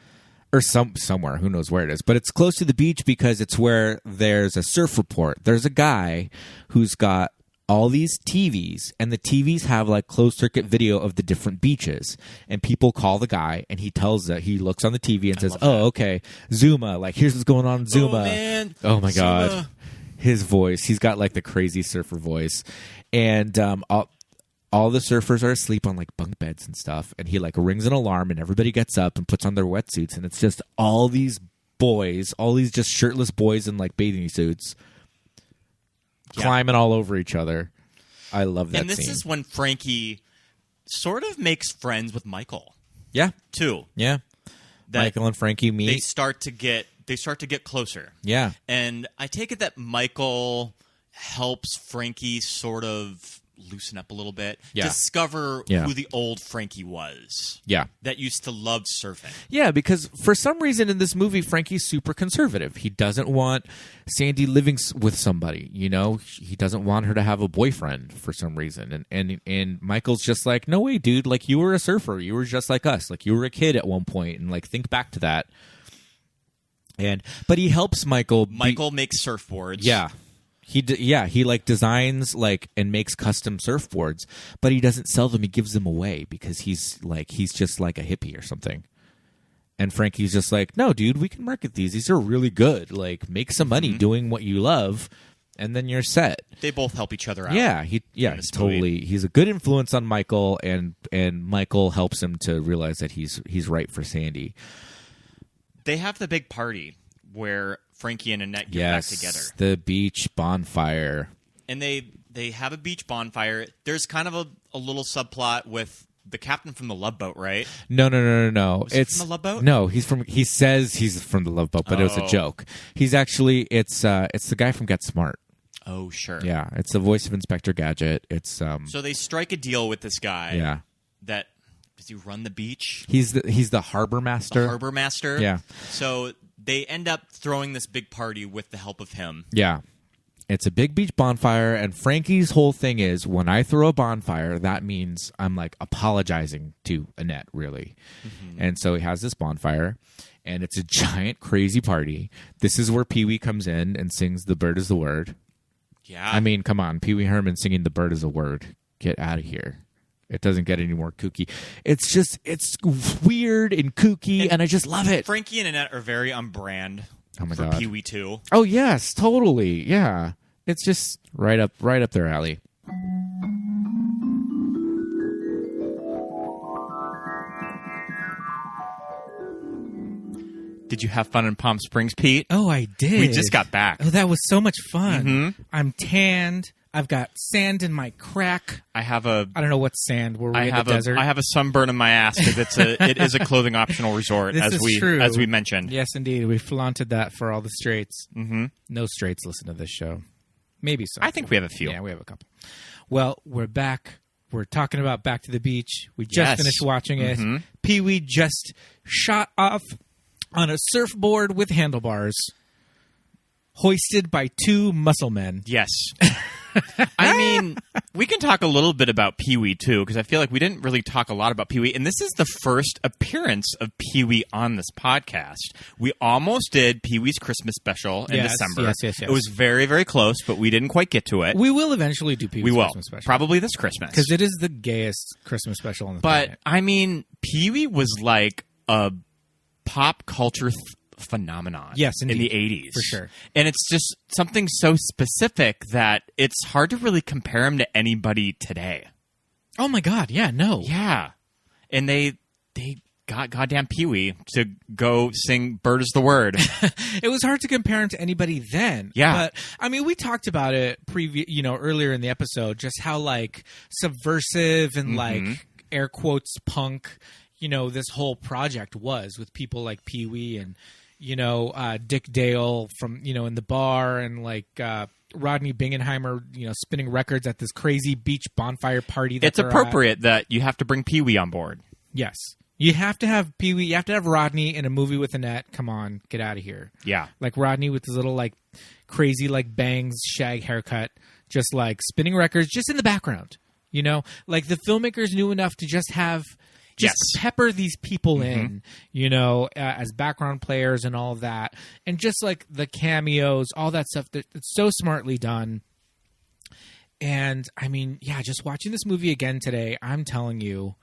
Or somewhere, who knows where it is. But it's close to the beach because it's where there's a surf report. There's a guy who's got all these TVs, and the TVs have like closed circuit video of the different beaches, and people call the guy, and he looks on the TV and says, okay, Zuma, like here's what's going on in Zuma. Oh man, oh my God, his voice, he's got like the crazy surfer voice, and all the surfers are asleep on like bunk beds and stuff, and he like rings an alarm, and everybody gets up and puts on their wetsuits, and it's just all these just shirtless boys in like bathing suits. Climbing all over each other. I love that scene. And this is when Frankie sort of makes friends with Michael. Yeah. Too. Yeah. Michael and Frankie meet. They start to get closer. Yeah. And I take it that Michael helps Frankie sort of loosen up a little bit. Yeah. Discover Yeah. who the old Frankie was. Yeah. That used to love surfing. Yeah, because for some reason in this movie, Frankie's super conservative. He doesn't want Sandy living with somebody, you know? He doesn't want her to have a boyfriend for some reason. And Michael's just like, no way, dude. Like, you were a surfer. You were just like us. Like, you were a kid at one point, and, like, think back to that. But he helps Michael. Michael makes surfboards. Yeah. He like designs like and makes custom surfboards, but he doesn't sell them. He gives them away because he's just like a hippie or something. And Frankie's just like, no, dude, we can market these. These are really good. Like, make some money doing what you love, and then you're set. They both help each other out. Yeah, he's totally. He's a good influence on Michael, and Michael helps him to realize that he's right for Sandy. They have the big party where Frankie and Annette get back together. The beach bonfire. And they have a beach bonfire. There's kind of a little subplot with the captain from the Love Boat, right? No. Was he from the Love Boat? No, he says he's from the Love Boat, but it was a joke. He's actually it's the guy from Get Smart. Oh, sure. Yeah, it's the voice of Inspector Gadget. It's So they strike a deal with this guy. Yeah. That does he run the beach? He's the harbor master. The harbor master. Yeah. So they end up throwing this big party with the help of him. Yeah. It's a big beach bonfire, and Frankie's whole thing is, when I throw a bonfire, that means I'm like apologizing to Annette, really. Mm-hmm. And so he has this bonfire, and it's a giant, crazy party. This is where Pee-wee comes in and sings "The Bird Is the Word." Yeah. I mean, come on, Pee-wee Herman singing "The Bird Is a Word." Get out of here. It doesn't get any more kooky. It's weird and kooky, and I just love it. Frankie and Annette are very on brand for God. Pee-wee 2. Oh, yes, totally. Yeah. It's just right up their alley. Did you have fun in Palm Springs, Pete? Oh, I did. We just got back. Oh, that was so much fun. Mm-hmm. I'm tanned. I've got sand in my crack. I don't know what sand. Were we in the desert? I have a sunburn in my ass because it is a clothing optional resort, as we mentioned. Yes, indeed. We flaunted that for all the straights. Mm-hmm. No straights listen to this show. Maybe some. I think we have a few. Yeah, we have a couple. Well, we're back. We're talking about Back to the Beach. We just finished watching it. Mm-hmm. Pee-wee just shot off on a surfboard with handlebars, hoisted by two muscle men. Yes. I mean, we can talk a little bit about Pee-wee, too, because I feel like we didn't really talk a lot about Pee-wee. And this is the first appearance of Pee-wee on this podcast. We almost did Pee-wee's Christmas special in December. Yes. It was very, very close, but we didn't quite get to it. We will eventually do Pee-wee's Christmas special. Probably this Christmas. Because it is the gayest Christmas special on the planet. But, I mean, Pee-wee was like a pop culture phenomenon in the 80s. For sure. And it's just something so specific that it's hard to really compare him to anybody today. Oh my God, yeah, no. Yeah. And they got goddamn Pee-wee to go sing "Bird Is the Word." It was hard to compare him to anybody then. Yeah. But I mean, we talked about it earlier in the episode, just how like subversive and like air quotes punk, this whole project was, with people like Pee-wee and Dick Dale from, in the bar, and like Rodney Bingenheimer, spinning records at this crazy beach bonfire party. It's appropriate that you have to bring Pee-wee on board. Yes. You have to have Pee-wee. You have to have Rodney in a movie with Annette. Come on, get out of here. Yeah. Like Rodney with his little like crazy like bangs, shag haircut, just like spinning records just in the background. Like the filmmakers knew enough to just have... pepper these people in, as background players and all of that. And just like the cameos, all that stuff, it's so smartly done. And I mean, just watching this movie again today, I'm telling you,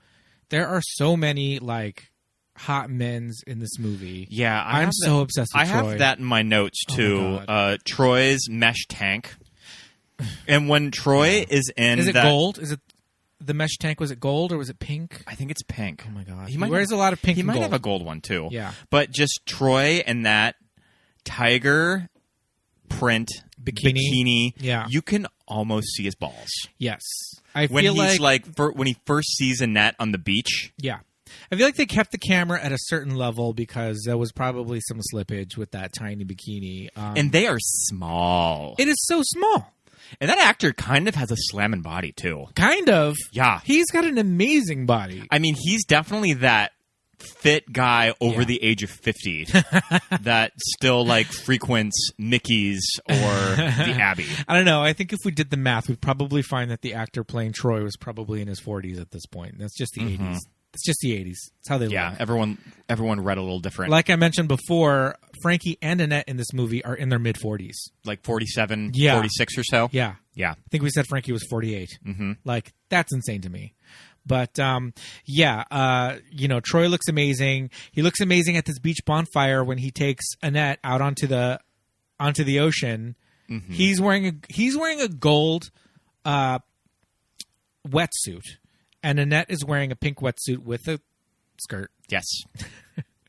there are so many like hot men's in this movie. Yeah. I'm so obsessed with Troy. I have that in my notes too. Troy's mesh tank. And when Troy is in... Is it gold? Is it... The mesh tank, was it gold or was it pink? I think it's pink. Oh my God. He wears a lot of pink and gold. He might have a gold one too. Yeah. But just Troy and that tiger print bikini. Yeah. You can almost see his balls. Yes. When he first sees Annette on the beach. Yeah. I feel like they kept the camera at a certain level because there was probably some slippage with that tiny bikini. And they are small. It is so small. And that actor kind of has a slamming body, too. Kind of. Yeah. He's got an amazing body. I mean, he's definitely that fit guy over the age of 50 that still, like, frequents Mickey's or the Abbey. I don't know. I think if we did the math, we'd probably find that the actor playing Troy was probably in his 40s at this point. That's just the 80s. It's just the 80s. It's how they live. Everyone read a little different. Like I mentioned before, Frankie and Annette in this movie are in their mid-40s. Like 47, Yeah. 46 or so? Yeah. Yeah. I think we said Frankie was 48. Mm-hmm. Like, that's insane to me. But, Troy looks amazing. He looks amazing at this beach bonfire when he takes Annette out onto the ocean. Mm-hmm. He's wearing a gold wetsuit. And Annette is wearing a pink wetsuit with a skirt. Yes.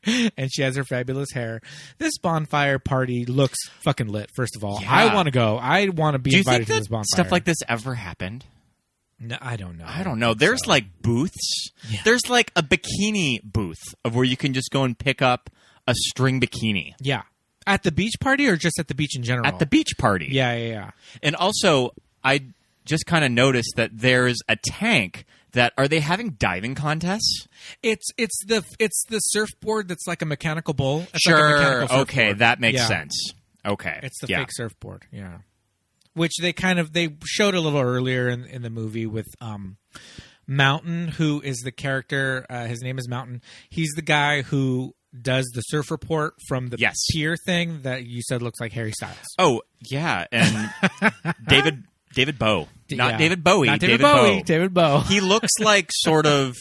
And she has her fabulous hair. This bonfire party looks fucking lit, first of all. Yeah. I want to go. I want to be invited to this bonfire. Stuff like this ever happened? No, I don't know. There's like booths. Yeah. There's like a bikini booth of where you can just go and pick up a string bikini. Yeah. At the beach party or just at the beach in general? At the beach party. Yeah. And also, I just kind of noticed that there's a tank that are they having diving contests? It's the surfboard that's like a mechanical bull. It's sure. Like a mechanical okay, that makes sense. Okay. It's the fake surfboard. Yeah. Which they showed a little earlier in the movie with Mountain, who is the character. His name is Mountain. He's the guy who does the surf report from the pier thing that you said looks like Harry Styles. Oh, yeah. And David Bowie. Not David Bowie. Not David Bowie. David Bowie. He looks like sort of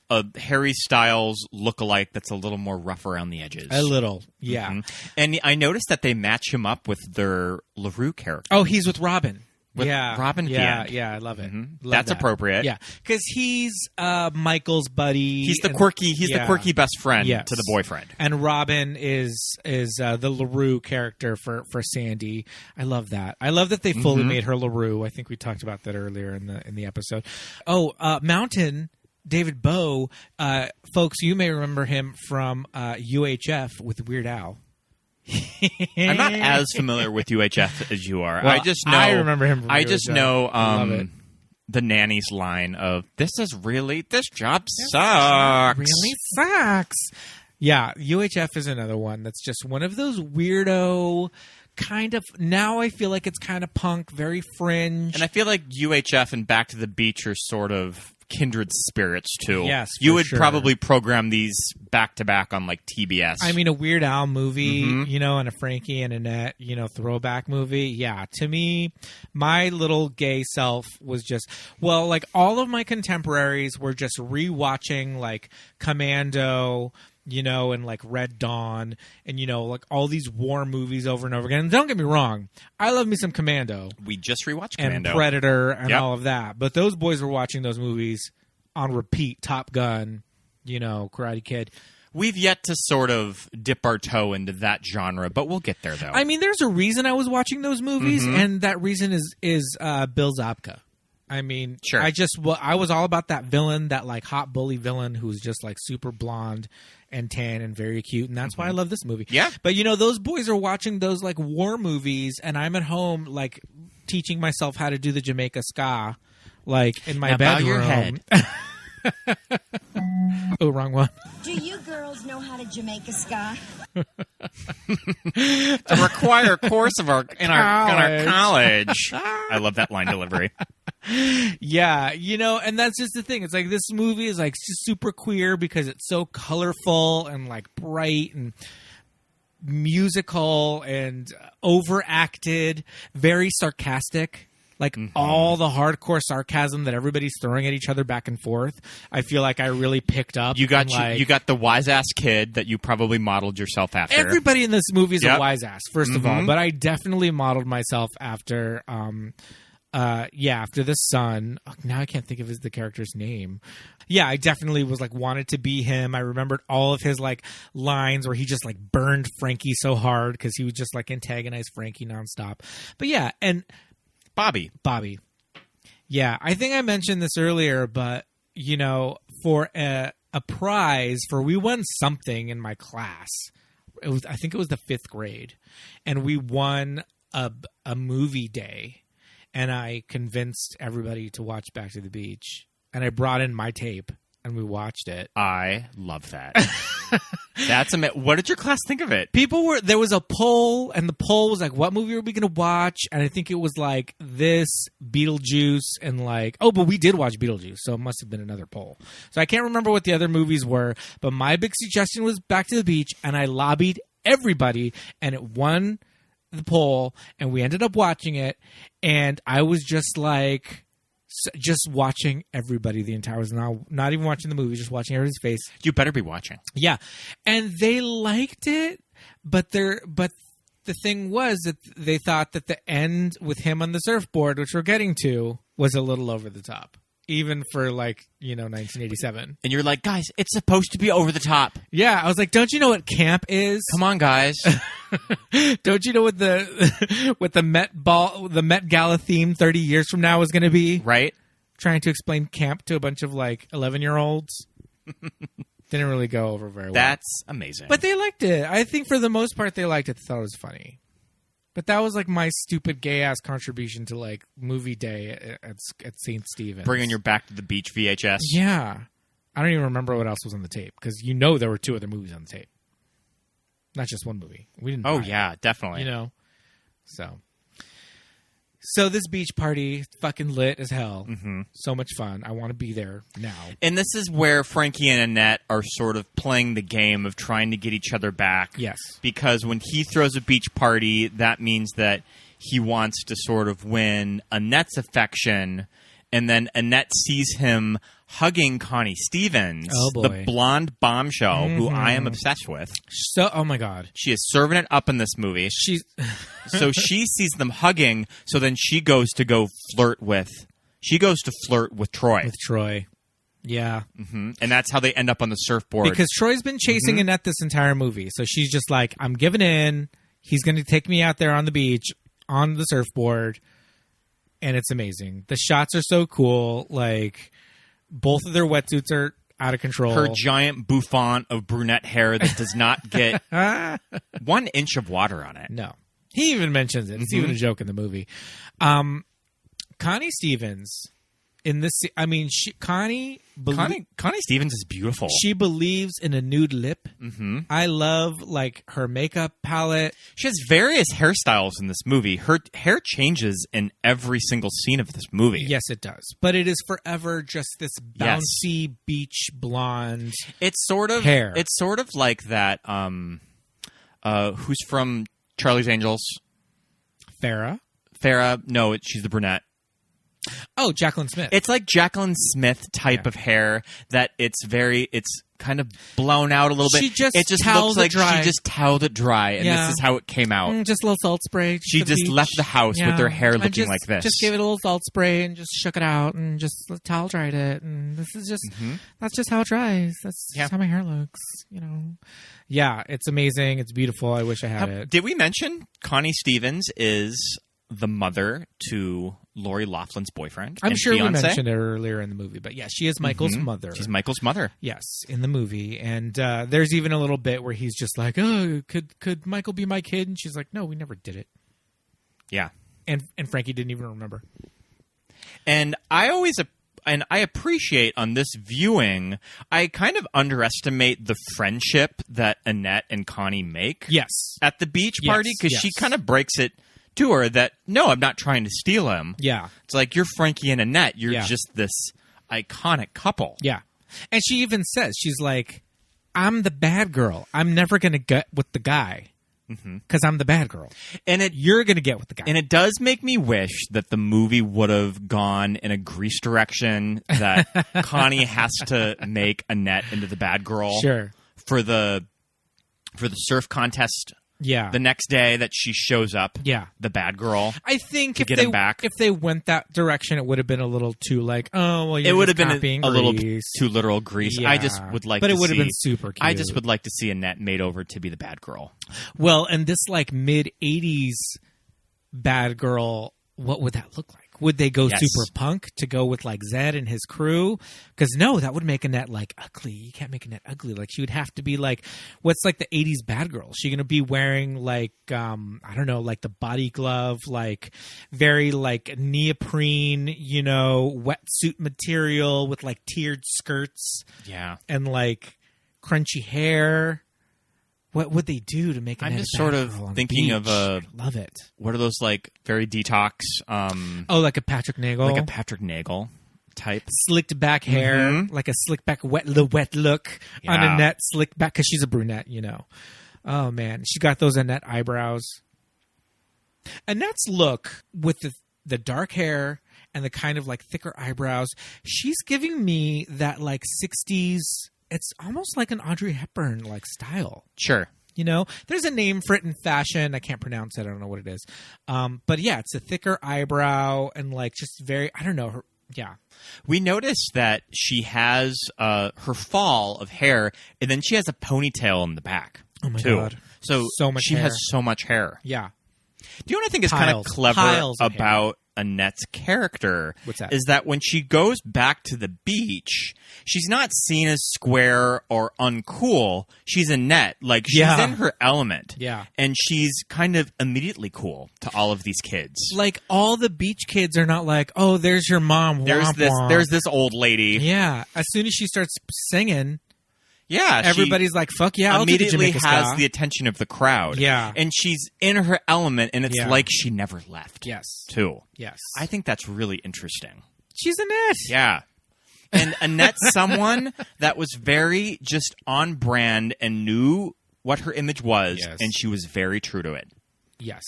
a Harry Styles lookalike that's a little more rough around the edges. A little, yeah. Mm-hmm. And I noticed that they match him up with their LaRue character. Oh, he's with Robin. Robin. Yeah, I love it. Mm-hmm. That's appropriate. Yeah, because he's Michael's buddy. He's the quirky best friend to the boyfriend. And Robin is the LaRue character for Sandy. I love that. I love that they fully made her LaRue. I think we talked about that earlier in the episode. Oh, Mountain. David Bowie, folks, you may remember him from UHF with Weird Al. I'm not as familiar with UHF as you are. Well, I just know. I remember him from I UHF. just know the nanny's line of this job sucks. Really sucks. Yeah, UHF is another one that's just one of those weirdo kind of. Now I feel like it's kind of punk, very fringe. And I feel like UHF and Back to the Beach are sort of kindred spirits too. Yes, you would probably program these back to back on like TBS. I mean, a Weird Al movie, and a Frankie and Annette, throwback movie. Yeah, to me, my little gay self was just like all of my contemporaries were just rewatching like Commando. And like Red Dawn and, like all these war movies over and over again. And don't get me wrong. I love me some Commando. We just rewatched Commando. And Predator and all of that. But those boys were watching those movies on repeat. Top Gun, Karate Kid. We've yet to sort of dip our toe into that genre, but we'll get there though. I mean, there's a reason I was watching those movies, and that reason is Bill Zabka. I mean, sure. I was all about that villain, that like hot bully villain who's just like super blonde and tan and very cute, and that's why I love this movie. Yeah. But those boys are watching those like war movies, and I'm at home like teaching myself how to do the Jamaica Ska, like in my bedroom. Bow your head. Oh, wrong one. Do you girls know how to Jamaica Ska? It's a required course in our college. I love that line delivery. Yeah, and that's just the thing. It's like this movie is like super queer because it's so colorful and like bright and musical and overacted, very sarcastic. Like all the hardcore sarcasm that everybody's throwing at each other back and forth, I feel like I really picked up. You got the wise ass kid that you probably modeled yourself after. Everybody in this movie is a wise ass, first of all, but I definitely modeled myself after. After the son. Oh, now I can't think of the character's name. Yeah, I definitely was like wanted to be him. I remembered all of his like lines where he just like burned Frankie so hard because he would just like antagonize Frankie nonstop. But yeah, and Bobby. Yeah, I think I mentioned this earlier, but for a prize we won something in my class. I think it was the 5th grade, and we won a movie day, and I convinced everybody to watch Back to the Beach, and I brought in my tape and we watched it. I love that. What did your class think of it? There was a poll, and the poll was like, what movie are we going to watch? And I think it was like this, Beetlejuice, and like, but we did watch Beetlejuice, so it must have been another poll. So I can't remember what the other movies were, but my big suggestion was Back to the Beach, and I lobbied everybody, and it won the poll, and we ended up watching it, and I was just like... just watching everybody the entire was not even watching the movie, just watching everybody's face. You better be watching. Yeah, and they liked it, but the thing was that they thought that the end with him on the surfboard, which we're getting to, was a little over the top, even for 1987. And you're like, guys, it's supposed to be over the top. Yeah, I was like, don't you know what camp is? Come on, guys. Don't you know what the Met Gala theme 30 years from now is going to be? Right. Trying to explain camp to a bunch of 11-year-olds. Didn't really go over very well. That's amazing. But they liked it. I think for the most part they liked it. They thought it was funny. But that was my stupid gay ass contribution to movie day at St. Stephen's. Bringing your Back to the Beach VHS. Yeah. I don't even remember what else was on the tape because there were 2 other movies on the tape. Not just one movie. We didn't. Oh yeah, definitely. So this beach party fucking lit as hell. Mm-hmm. So much fun. I want to be there now. And this is where Frankie and Annette are sort of playing the game of trying to get each other back. Yes. Because when he throws a beach party, that means that he wants to sort of win Annette's affection. And then Annette sees him hugging Connie Stevens, the blonde bombshell who I am obsessed with. Oh my God. She is serving it up in this movie. So she sees them hugging, so then she goes to flirt with Troy. With Troy. Yeah. Mm-hmm. And that's how they end up on the surfboard. Because Troy's been chasing Annette this entire movie. So she's just like, I'm giving in. He's going to take me out there on the beach, on the surfboard. And it's amazing. The shots are so cool. Both of their wetsuits are out of control. Her giant bouffant of brunette hair that does not get 1 inch of water on it. No. He even mentions it. It's even a joke in the movie. Connie Stevens in this, Connie Stevens is beautiful. She believes in a nude lip. Mm-hmm. I love her makeup palette. She has various hairstyles in this movie. Her hair changes in every single scene of this movie. Yes, it does. But it is forever just this bouncy beach blonde. It's sort of hair. It's sort of like that. Who's from Charlie's Angels? Farrah. No, she's the brunette. Oh, Jacqueline Smith. It's like Jacqueline Smith type of hair that it's kind of blown out a little bit. It just looks like she just toweled it dry, and this is how it came out. Just a little salt spray. She just left the house with her hair looking like this. Just gave it a little salt spray and just shook it out and just towel dried it. And this is just that's just how it dries. That's just how my hair looks. Yeah, it's amazing. It's beautiful. I wish I had it. Did we mention Connie Stevens is the mother to Lori Loughlin's boyfriend? I'm sure fiancé? We mentioned it earlier in the movie, but yeah, she is Michael's mother. She's Michael's mother. Yes, in the movie, and there's even a little bit where he's just like, "Oh, could Michael be my kid?" And she's like, "No, we never did it." Yeah, and Frankie didn't even remember. And I appreciate on this viewing, I kind of underestimate the friendship that Annette and Connie make. Yes, at the beach party because she kind of breaks it to her that, no, I'm not trying to steal him. Yeah. It's like, you're Frankie and Annette. You're just this iconic couple. Yeah. And she even says, she's like, I'm the bad girl. I'm never going to get with the guy because I'm the bad girl. And you're going to get with the guy. And it does make me wish that the movie would have gone in a Grease direction, that Connie has to make Annette into the bad girl. Sure. For the surf contest. Yeah. The next day that she shows up, the bad girl. I think if they went that direction, it would have been a little too it would have been a little too literal Grease. Yeah. I just would like, but it would have been super cute. I just would like to see Annette made over to be the bad girl. Well, and this mid 80s bad girl, what would that look like? would they go Yes. super punk to go with like Zed and his crew? Because no, that would make Annette like ugly. You can't make Annette ugly. Like she would have to be like, what's like the 80s bad girl? She going to be wearing like, I don't know, like the body glove, like very like neoprene, you know, wetsuit material with like tiered skirts. Yeah. And like crunchy hair. What would they do to make? I'm Annette just a sort bad of girl on the thinking of beach? a. Love it. What are those like very detox? Oh, like a Patrick Nagel, Like a Patrick Nagel type. slicked back hair, like a slick back wet look on Yeah. Annette, slick back because she's a brunette, you know. Oh man, she's got those Annette eyebrows. Annette's look with the dark hair and the kind of like thicker eyebrows, she's giving me that like 60s. It's almost like an Audrey Hepburn like style. Sure. You know, there's a name for it in fashion. I can't pronounce it. I don't know what it is. But yeah, it's a thicker eyebrow and like just very, I don't know. Yeah. We noticed that she has her fall of hair, and then she has a ponytail in the back. Oh my too. God. So much she hair. has so much hair. Yeah. Do you know what I think is kind of Piles. clever Piles of hair. about Annette's character? What's that? Is that when she goes back to the beach, she's not seen as square or uncool. She's Annette. Like, she's Yeah. in her element. Yeah. And she's kind of immediately cool to all of these kids. Like all the beach kids are not like, oh, there's your mom. There's womp this womp. there's this old lady. Yeah. As soon as she starts singing, Yeah. she everybody's like, fuck yeah, I'll do the immediately Jamaica has Ska. the attention of the crowd. Yeah. And she's in her element, and it's Yeah. like she never left. Yes. Too. Yes. I think that's really interesting. She's Annette. Yeah. And Annette's someone that was very just on brand and knew what her image was, Yes. and she was very true to it. Yes.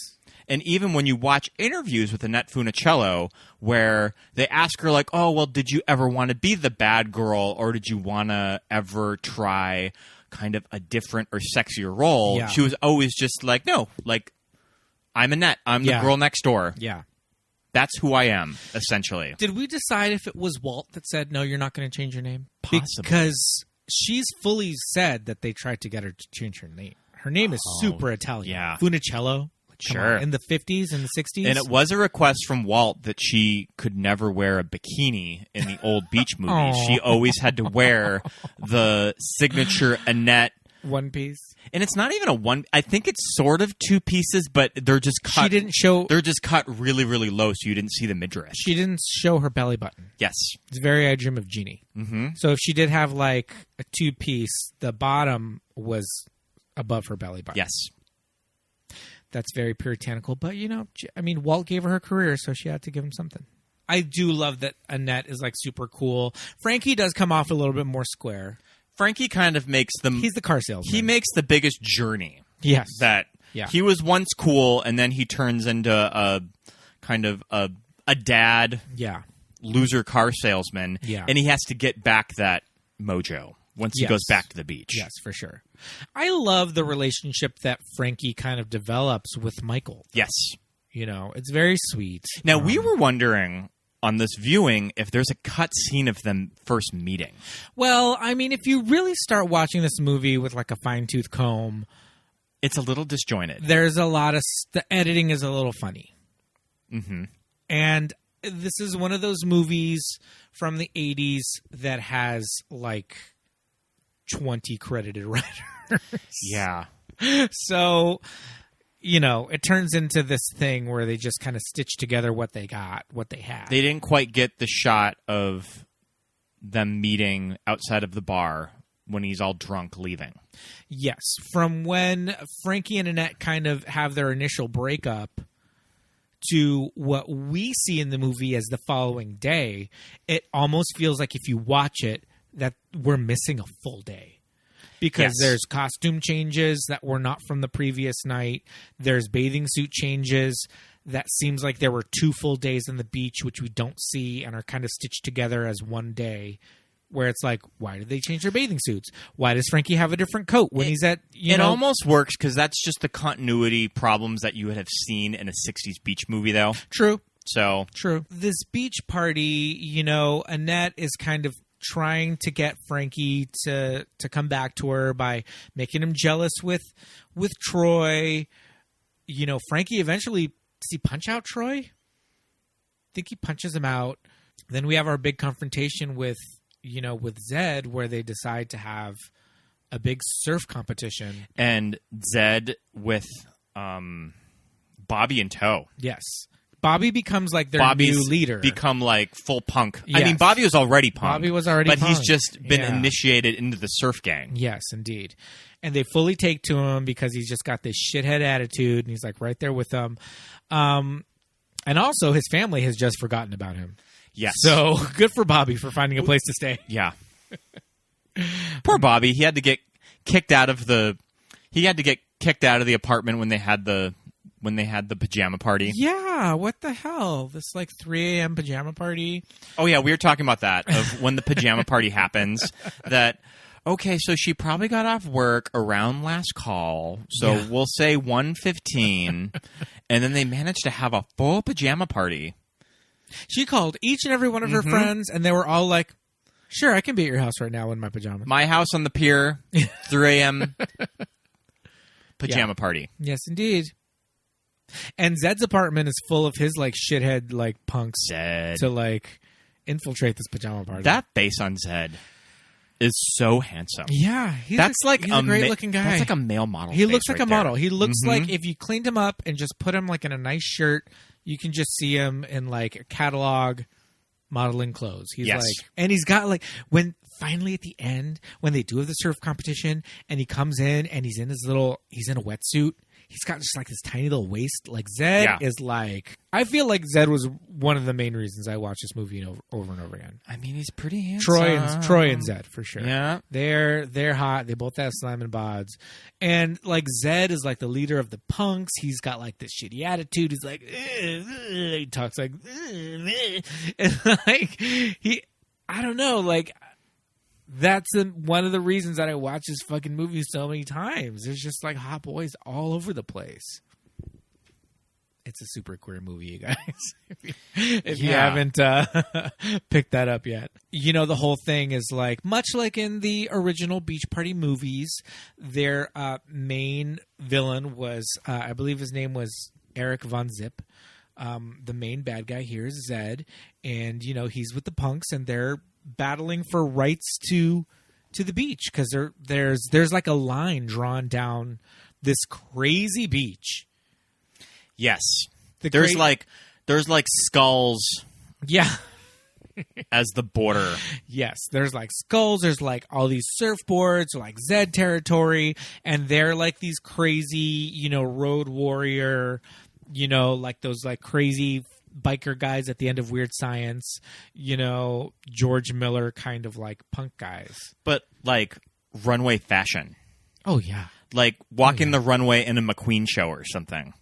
And even when you watch interviews with Annette Funicello, where they ask her, like, oh, well, did you ever want to be the bad girl, or did you want to ever try kind of a different or sexier role? Yeah. She was always just like, no, like, I'm Annette. I'm the Yeah. girl next door. Yeah. That's who I am, essentially. Did we decide if it was Walt that said, no, you're not going to change your name? Possibly. Because she's fully said that they tried to get her to change her name. Her name is super Italian. yeah. Funicello. Come Sure. on, in the 50s and the 60s. And it was a request from Walt that she could never wear a bikini in the old beach movies. Aw. She always had to wear the signature Annette. One piece. And it's not even a one. I think it's sort of two pieces, but they're just cut. She didn't show. They're just cut really, really low, so you didn't see the midriff. She didn't show her belly button. Yes. It's very I Dream of Jeannie. Mm-hmm. So if she did have like a two piece, the bottom was above her belly button. Yes. That's very puritanical. But, you know, I mean, Walt gave her career, so she had to give him something. I do love that Annette is like super cool. Frankie does come off a little bit more square. Frankie kind of makes the. He's the car salesman. He makes the biggest journey. Yes. That Yeah. he was once cool, and then he turns into a kind of a dad. Yeah. Loser car salesman, Yeah. and he has to get back that mojo once he Yes. goes back to the beach. Yes, for sure. I love the relationship that Frankie kind of develops with Michael. Yes. You know, it's very sweet. Now, we were wondering on this viewing if there's a cut scene of them first meeting. Well, I mean, if you really start watching this movie with like a fine-tooth comb, It's a little disjointed. there's a lot of the editing is a little funny. Mm-hmm. And this is one of those movies from the 80s that has like 20 credited writers. Yeah. So, you know, it turns into this thing where they just kind of stitch together what they got, what they had. They didn't quite get the shot of them meeting outside of the bar when he's all drunk leaving. Yes. From when Frankie and Annette kind of have their initial breakup to what we see in the movie as the following day, it almost feels like if you watch it, that we're missing a full day. Because Yes. there's costume changes that were not from the previous night. There's bathing suit changes that seems like there were 2 full days on the beach, which we don't see and are kind of stitched together as one day. Where it's like, why did they change their bathing suits? Why does Frankie have a different coat when he's at, you It know? almost works because that's just the continuity problems that you would have seen in a 60s beach movie, though. True. So, True. This beach party, you know, Annette is kind of trying to get Frankie to come back to her by making him jealous with Troy. You know, Frankie eventually, does he punch out Troy? I think he punches him out. Then we have our big confrontation with Zed, where they decide to have a big surf competition. And Zed with Bobby in tow. Yes. Bobby becomes like their new leader. Become like full punk. Yes. I mean, Bobby was already punk. But he's just been initiated into the surf gang. Yes, indeed. And they fully take to him because he's just got this shithead attitude, and he's like right there with them. And also, his family has just forgotten about him. Yes. So good for Bobby for finding a place to stay. Yeah. Poor Bobby. He had to get kicked out of the apartment when they had the pajama party. Yeah, what the hell? This like 3 a.m. pajama party. Oh yeah, we were talking about that of when the pajama party happens. That okay, so she probably got off work around last call, so we'll say 1:15, and then they managed to have a full pajama party. She called each and every one of her friends, and they were all like, "Sure, I can be at your house right now in my pajamas." My house on the pier, 3 a.m. pajama party. Yes, indeed. And Zed's apartment is full of his like shithead like punks to like infiltrate this pajama party. That face on Zed is so handsome. Yeah, he's a great looking guy. That's like a male model. He looks like right a model. there. He looks like if you cleaned him up and just put him like in a nice shirt, you can just see him in like a catalog modeling clothes. He's like, and he's got like when finally at the end when they do have the surf competition and he comes in and he's in a wetsuit. He's got just like this tiny little waist. Like Zed is like, I feel like Zed was one of the main reasons I watched this movie over and over again. I mean, he's pretty handsome. Troy and Zed for sure. Yeah, they're hot. They both have slime and bods, and like Zed is like the leader of the punks. He's got like this shitty attitude. He's like, he talks like, and like I don't know, like. That's one of the reasons that I watch this fucking movie so many times. There's just like hot boys all over the place. It's a super queer movie, you guys. if you haven't picked that up yet. You know, the whole thing is like, much like in the original Beach Party movies, their main villain was, I believe his name was Eric Von Zip. The main bad guy here is Zed. And, you know, he's with the punks and they're battling for rights to the beach because there's like a line drawn down this crazy beach. Yes, there's like skulls. Yeah, as the border. Yes, there's like skulls. There's like all these surfboards, like Zed territory, and they're like these crazy, you know, road warrior, you know, like those like crazy biker guys at the end of Weird Science, you know, George Miller kind of like punk guys. But like runway fashion. Oh, yeah. Like walking the runway in a McQueen show or something.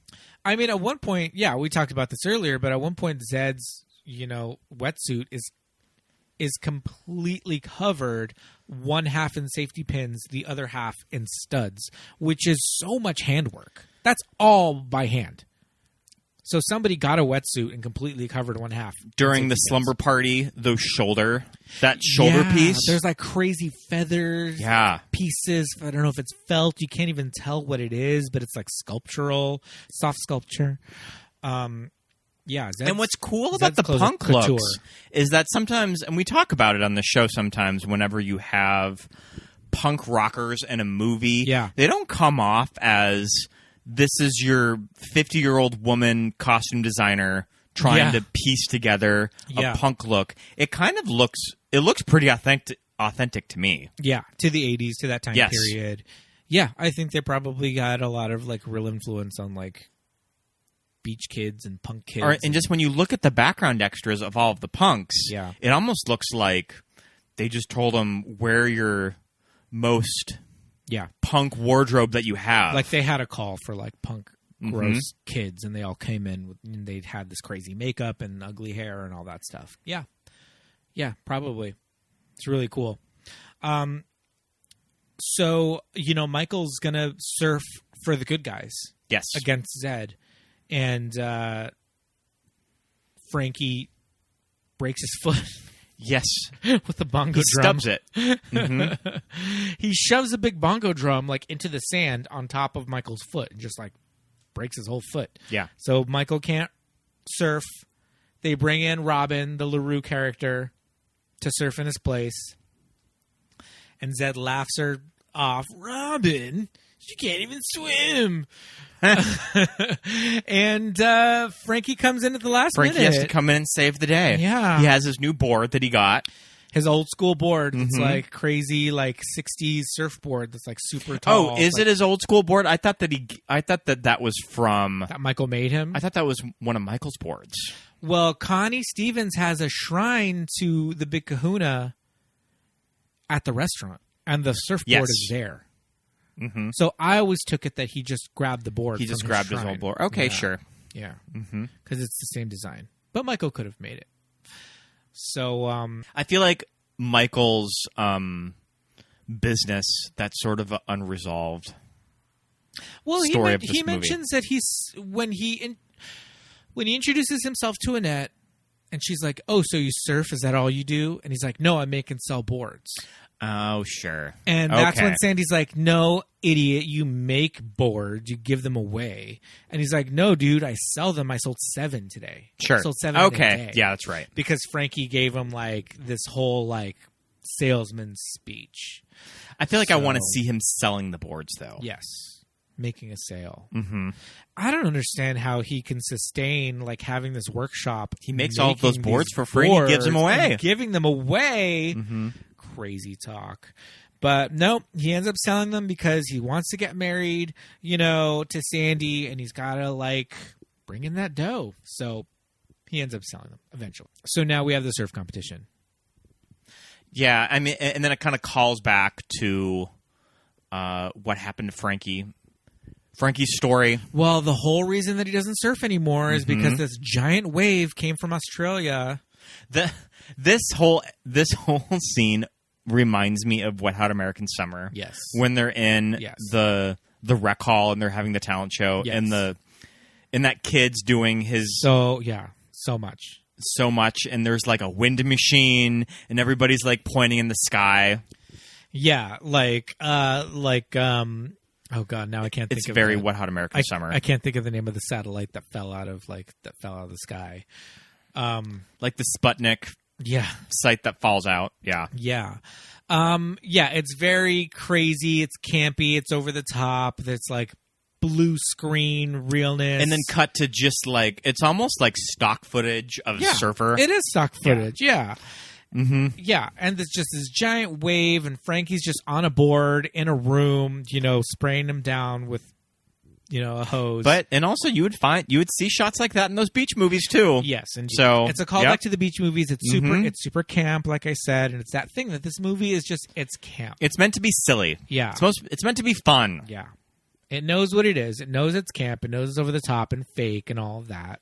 I mean, at one point, yeah, we talked about this earlier, but at one point Zed's, you know, wetsuit is completely covered, one half in safety pins, the other half in studs, which is so much handwork. That's all by hand. So somebody got a wetsuit and completely covered one half. During the slumber party, that shoulder piece. There's like crazy feathers pieces. I don't know if it's felt. You can't even tell what it is, but it's like sculptural, soft sculpture. And what's cool about the punk looks is that sometimes, and we talk about it on the show sometimes, whenever you have punk rockers in a movie, they don't come off as... This is your 50-year-old woman costume designer trying to piece together a punk look. It kind of looks pretty authentic to me. Yeah, to the 80s, to that time period. Yeah, I think they probably got a lot of like real influence on like beach kids and punk kids. And just when you look at the background extras of all of the punks, it almost looks like they just told them wear your most... punk wardrobe that you have. Like they had a call for like punk gross kids and they all came in and they had this crazy makeup and ugly hair and all that stuff. Yeah, probably. It's really cool. So, you know, Michael's gonna surf for the good guys. Yes. Against Zed. And Frankie breaks his foot. Yes. With the bongo drum. He stubs it. He shoves a big bongo drum like into the sand on top of Michael's foot and just like breaks his whole foot. Yeah. So Michael can't surf. They bring in Robin, the LaRue character, to surf in his place. And Zed laughs her off. Robin, she can't even swim. And Frankie comes in at the last minute. Frankie has to come in and save the day. Yeah. He has his new board that he got. His old school board. It's like crazy, like 60s surfboard that's like super Oh, tall. is like, it his old school board? I thought that was from... that Michael made him? I thought that was one of Michael's boards. Well, Connie Stevens has a shrine to the Big Kahuna at the restaurant, and the surfboard is there. Mm-hmm. So I always took it that he just grabbed the board. He just grabbed his old board. Okay, sure. Yeah, because it's the same design. But Michael could have made it. So I feel like Michael's business, that's sort of an unresolved story of this movie. He mentions that when he introduces himself to Annette, and she's like, "Oh, so you surf? Is that all you do?" And he's like, "No, I make and sell boards." Oh, sure. And that's when Sandy's like, "No, idiot, you make boards, you give them away." And he's like, "No, dude, I sell them. I sold 7 today. Sure. I sold 7 Okay. in a day." Yeah, that's right. Because Frankie gave him like this whole like salesman speech. I feel like I want to see him selling the boards, though. Yes. Making a sale. Mm-hmm. I don't understand how he can sustain like having this workshop. He makes all of those boards for free. He gives them away. Giving them away. Mm-hmm. Crazy talk. But no, he ends up selling them because he wants to get married, to Sandy, and he's got to like bring in that dough. So he ends up selling them eventually. So now we have the surf competition. Yeah, I mean, and then it kind of calls back to what happened to Frankie. Frankie's story. Well, the whole reason that he doesn't surf anymore is because this giant wave came from Australia. This whole scene reminds me of Wet Hot American Summer. Yes. When they're in the rec hall and they're having the talent show, and that kid's doing his so much, and there's like a wind machine and everybody's like pointing in the sky. Yeah, oh god, now I can't think it's of very Wet Hot American Summer. I can't think of the name of the satellite that fell out of the sky. Like the Sputnik site that falls out. Yeah. Yeah. It's very crazy, it's campy, it's over the top, it's like blue screen realness. And then cut to just like it's almost like stock footage of a surfer. It is stock footage, yeah. Mm-hmm. Yeah, and there's just this giant wave, and Frankie's just on a board in a room, spraying him down with, a hose. And also you would see shots like that in those beach movies too. Yes, and so it's a callback to the beach movies. It's super camp, like I said, and it's that thing that this movie is it's camp. It's meant to be silly. Yeah, it's meant to be fun. Yeah, it knows what it is. It knows it's camp. It knows it's over the top and fake and all of that.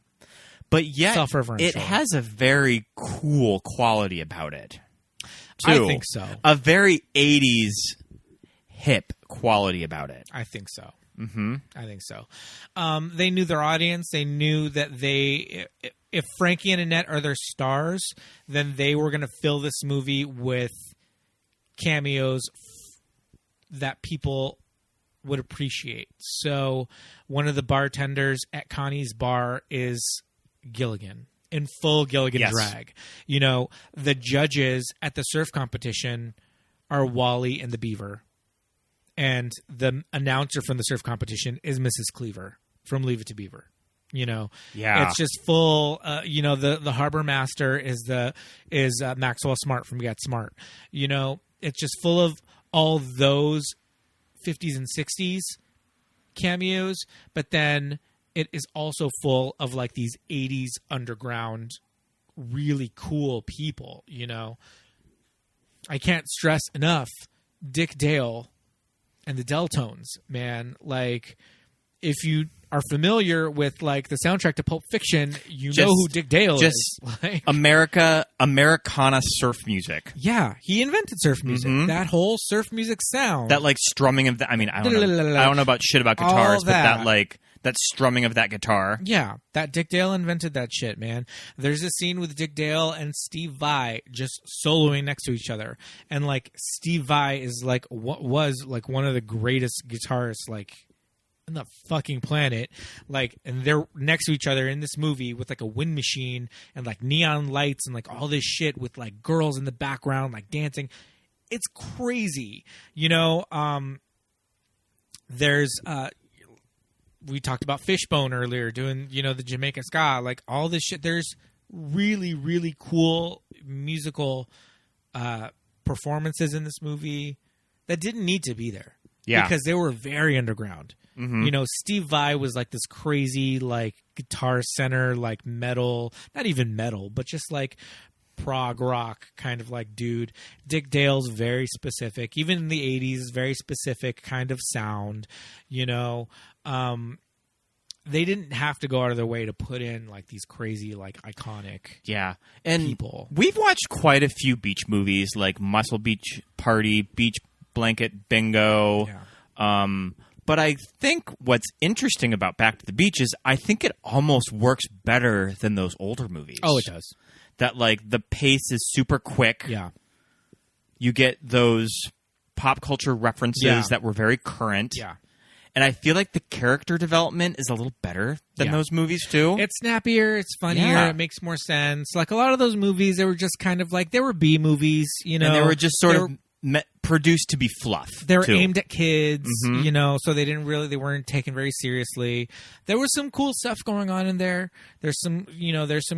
But yet, it has a very cool quality about it, too. I think so. A very 80s hip quality about it. I think so. Mm-hmm. I think so. They knew their audience. They knew that if Frankie and Annette are their stars, then they were going to fill this movie with cameos that people would appreciate. So one of the bartenders at Connie's bar is Gilligan in full Gilligan drag. The judges at the surf competition are Wally and the Beaver, and the announcer from the surf competition is Mrs. Cleaver from Leave It to Beaver. It's just full. The harbor master is Maxwell Smart from Get Smart. It's just full of all those 50s and 60s cameos, but then it is also full of like these 80s underground, really cool people, I can't stress enough Dick Dale and the Deltones, man. Like, if you are familiar with like the soundtrack to Pulp Fiction, know who Dick Dale is. Like, Americana surf music. Yeah, he invented surf music. Mm-hmm. That whole surf music sound. That like strumming of I don't know about shit about guitars, but that strumming of that guitar. Yeah, that Dick Dale invented that shit, man. There's a scene with Dick Dale and Steve Vai just soloing next to each other. And like Steve Vai is like what was like one of the greatest guitarists like the fucking planet, like, and they're next to each other in this movie with like a wind machine and like neon lights and like all this shit with like girls in the background like dancing. It's crazy, you know. There's we talked about Fishbone earlier, doing, you know, the Jamaica Ska, like all this shit. There's really, really cool musical performances in this movie that didn't need to be there. Yeah, because they were very underground. Mm-hmm. You know, Steve Vai was like this crazy, like guitar center, like metal, not even metal, but just like prog rock kind of like dude. Dick Dale's very specific, even in the 80s, very specific kind of sound, you know. They didn't have to go out of their way to put in like these crazy, like iconic and people. We've watched quite a few beach movies like Muscle Beach Party, Beach Blanket Bingo. But I think what's interesting about Back to the Beach is I think it almost works better than those older movies. Oh, it does. That, like, the pace is super quick. Yeah. You get those pop culture references that were very current. Yeah. And I feel like the character development is a little better than those movies, too. It's snappier. It's funnier. It makes more sense. Like, a lot of those movies, they were just kind of like, they were B movies, you know. And they were just sort of produced to be fluff. They were aimed at kids, you know, so they weren't taken very seriously. There was some cool stuff going on in there. There's some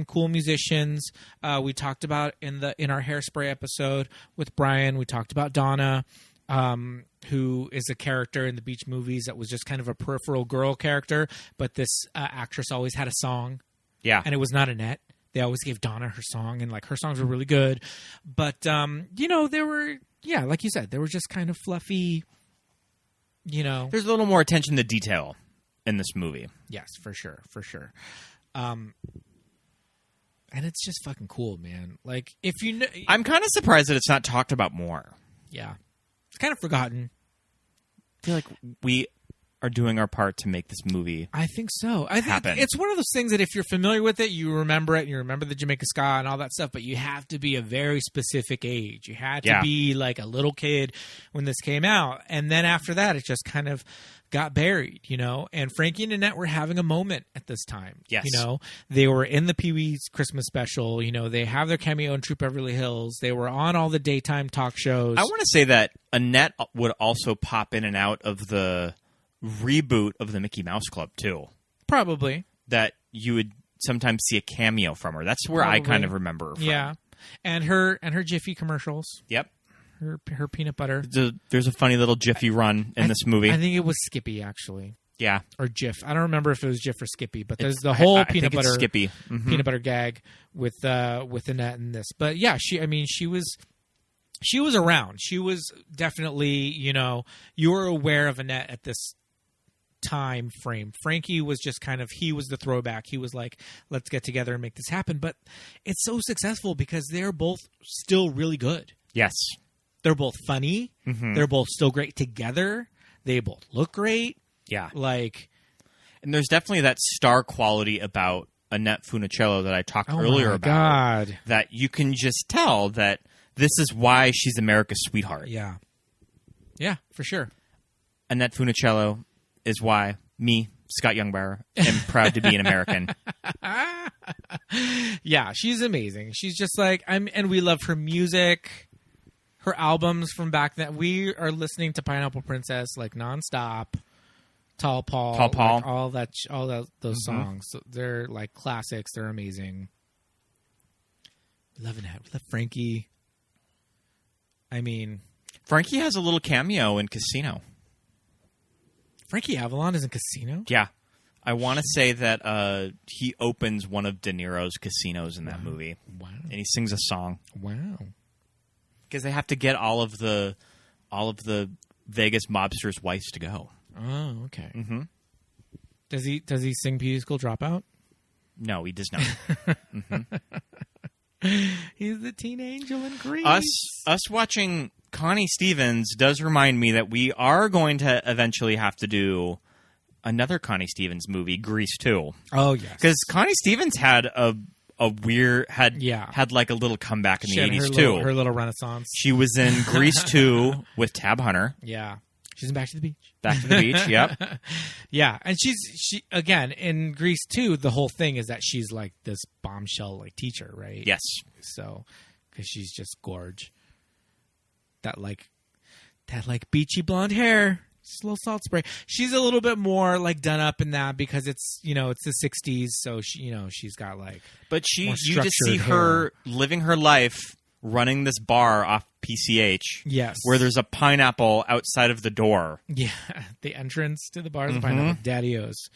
cool musicians. We talked about in our Hairspray episode with Brian, we talked about Donna, who is a character in the beach movies that was just kind of a peripheral girl character, but this actress always had a song. Yeah. And it was not Annette. They always gave Donna her song, and like her songs were really good. But you know, they were like you said, they were just kind of fluffy, you know. There's a little more attention to detail in this movie. Yes, for sure. And it's just fucking cool, man. Like, if you know, I'm kind of surprised that it's not talked about more. Yeah. It's kind of forgotten. I feel like we are doing our part to make this movie I think so. I think it's one of those things that if you're familiar with it, you remember it, and you remember the Jamaica Ska and all that stuff, but you have to be a very specific age. You had to be like a little kid when this came out. And then after that, it just kind of got buried, you know. And Frankie and Annette were having a moment at this time. Yes. You know, they were in the Pee-wee's Christmas special. You know, they have their cameo in Troop Beverly Hills. They were on all the daytime talk shows. I want to say that Annette would also pop in and out of the reboot of the Mickey Mouse Club too. Probably. That you would sometimes see a cameo from her. That's where I kind of remember her from. Yeah. And her Jiffy commercials. Yep. Her peanut butter. There's a funny little Jiffy run in this movie. I think it was Skippy, actually. Yeah. Or Jif. I don't remember if it was Jif or Skippy, but there's the whole peanut butter Skippy. Peanut butter gag with Annette in this. But yeah, she was around. She was definitely, you know, you were aware of Annette at this time frame. Frankie was just kind of, he was the throwback. He was like, let's get together and make this happen. But it's so successful because they're both still really good. Yes. They're both funny. Mm-hmm. They're both still great together. They both look great. Yeah. Like, and there's definitely that star quality about Annette Funicello that I talked earlier about. God. That you can just tell that this is why she's America's sweetheart. Yeah. Yeah, for sure. Annette Funicello is why me, Scott Youngbarrow, am proud to be an American. Yeah, she's amazing. She's just like, and we love her music, her albums from back then. We are listening to Pineapple Princess like nonstop. Tall Paul, like all those songs. So they're like classics. They're amazing. We love Annette. We love Frankie. I mean, Frankie has a little cameo in Casino. Frankie Avalon is in Casino? Yeah. I want to say that he opens one of De Niro's casinos in that movie. Wow. And he sings a song. Wow. Because they have to get all of the Vegas mobsters' wives to go. Oh, okay. Mm-hmm. Does he sing Beauty School Dropout? No, he does not. Mm-hmm. He's the teen angel in Grease. Us watching Connie Stevens does remind me that we are going to eventually have to do another Connie Stevens movie, Grease 2. Oh, yes. Because Connie Stevens had had like a little comeback in the 80s too. Her little renaissance. She was in Grease 2 with Tab Hunter. Yeah. She's in Back to the Beach. Back to the Beach, yep. Yeah, and she again in Grease 2, the whole thing is that she's like this bombshell like teacher, right? Yes. So, because she's just gorge. That beachy blonde hair, just a little salt spray. She's a little bit more like done up in that because it's it's the 60s, so she's got like. But you just see hair. her living her life, running this bar off PCH. Yes. Where there's a pineapple outside of the door. Yeah, the entrance to the bar is a pineapple. Daddy-O's.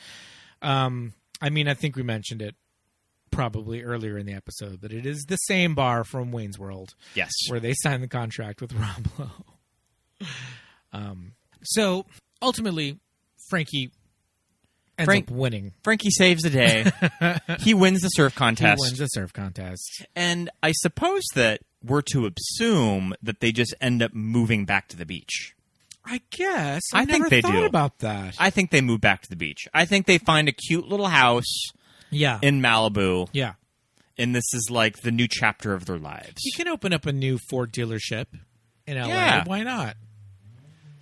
I mean, I think we mentioned it probably earlier in the episode, but it is the same bar from Wayne's World. Yes. Where they signed the contract with Rob Lowe. So, ultimately, Frankie ends up winning. Frankie saves the day. He wins the surf contest. He wins the surf contest. And I suppose that we're to assume that they just end up moving back to the beach. I guess. I think they thought do. about that. I think they move back to the beach. I think they find a cute little house in Malibu. Yeah. And this is like the new chapter of their lives. He can open up a new Ford dealership in LA. Yeah. Why not?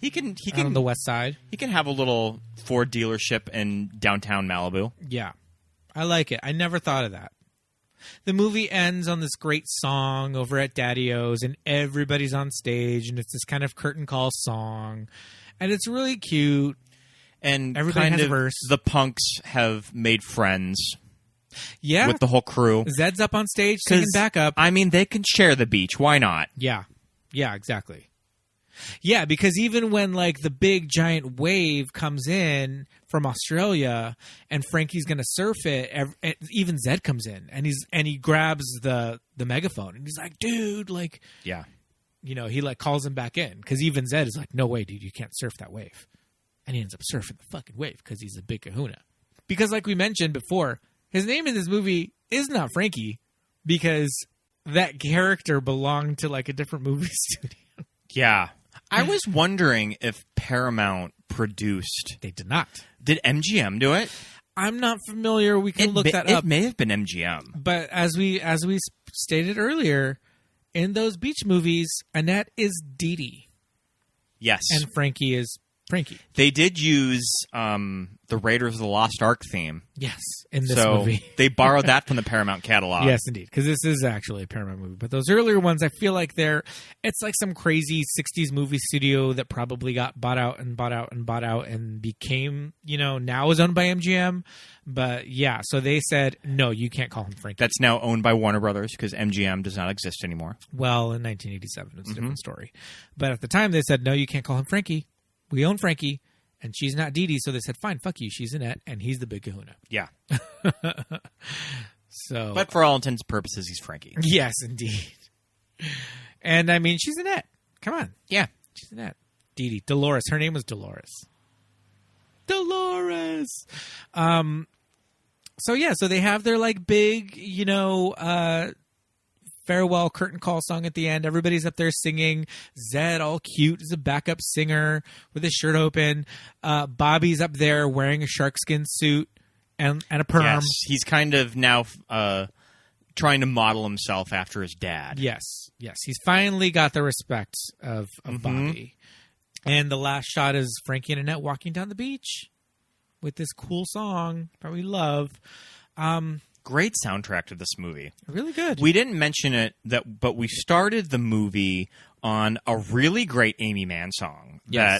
He can on the west side. He can have a little Ford dealership in downtown Malibu. Yeah. I like it. I never thought of that. The movie ends on this great song over at Daddy-O's, and everybody's on stage, and it's this kind of curtain call song, and it's really cute. And everybody kind has of a verse. The punks have made friends. Yeah, with the whole crew. Zed's up on stage singing backup. I mean, they can share the beach. Why not? Yeah, exactly. Yeah, because even when like the big giant wave comes in from Australia and Frankie's going to surf it, even Zed comes in and he grabs the megaphone and he's like, "Dude, like, yeah, he like calls him back in because even Zed is like, "No way, dude, you can't surf that wave," and he ends up surfing the fucking wave because he's a big kahuna. Because like we mentioned before, his name in this movie is not Frankie because that character belonged to like a different movie studio. Yeah. I was wondering if Paramount produced. They did not. Did MGM do it? I'm not familiar. We can look that up. It may have been MGM. But as we stated earlier, in those beach movies, Annette is Dee Dee. Yes. And Frankie is Frankie. They did use the Raiders of the Lost Ark theme. Yes, in this movie. They borrowed that from the Paramount catalog. Yes, indeed, because this is actually a Paramount movie. But those earlier ones, I feel like it's like some crazy 60s movie studio that probably got bought out and became, now is owned by MGM. But yeah, so they said, no, you can't call him Frankie. That's now owned by Warner Brothers because MGM does not exist anymore. Well, in 1987, it's a different story. But at the time, they said, no, you can't call him Frankie. We own Frankie, and she's not Dee Dee, so they said, fine, fuck you, she's Annette, and he's the big kahuna. Yeah. So, but for all intents and purposes, he's Frankie. Yes, indeed. And, I mean, she's Annette. Come on. Yeah. She's Annette. Dee Dee. Dolores. Her name was Dolores. So, yeah, so they have their, like, big, farewell curtain call song at the end. Everybody's up there singing. Zed, all cute, is a backup singer with his shirt open. Bobby's up there wearing a sharkskin suit and a perm. Yes, he's kind of now trying to model himself after his dad. Yes. He's finally got the respect of Bobby. And the last shot is Frankie and Annette walking down the beach with this cool song that we love. Great soundtrack to this movie. Really good. We didn't mention it, but we started the movie on a really great Amy Mann song that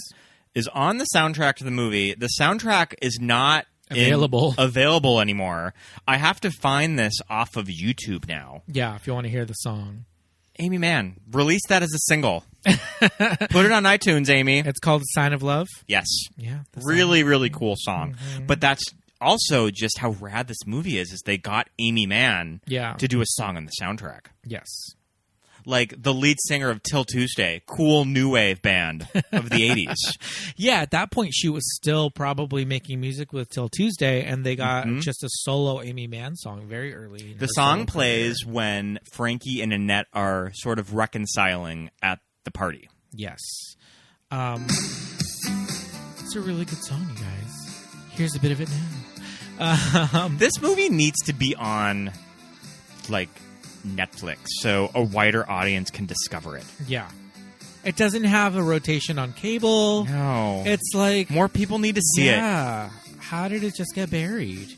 is on the soundtrack to the movie. The soundtrack is not available anymore. I have to find this off of YouTube now. Yeah, if you want to hear the song. Amy Mann, release that as a single. Put it on iTunes, Amy. It's called Sign of Love? Yes. Yeah. Really, really cool song. But that's also just how rad this movie is they got Amy Mann to do a song on the soundtrack. Yes. Like the lead singer of Till Tuesday, cool new wave band of the 80s. Yeah, at that point she was still probably making music with Till Tuesday, and they got just a solo Amy Mann song very early. The song plays when Frankie and Annette are sort of reconciling at the party. Yes. It's a really good song, you guys. Here's a bit of it now. This movie needs to be on, like, Netflix so a wider audience can discover it. Yeah. It doesn't have a rotation on cable. No. It's like... More people need to see it. Yeah. How did it just get buried?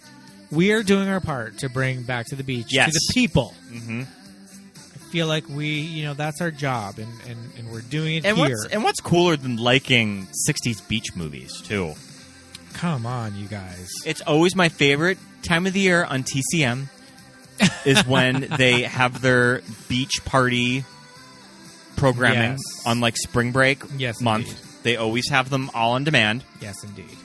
We are doing our part to bring Back to the Beach to the people. Mm-hmm. I feel like that's our job, and we're doing it here. What's cooler than liking 60s beach movies, too? Come on, you guys. It's always my favorite time of the year on TCM is when they have their beach party programming on like spring break month. Indeed. They always have them all on demand. Yes, indeed.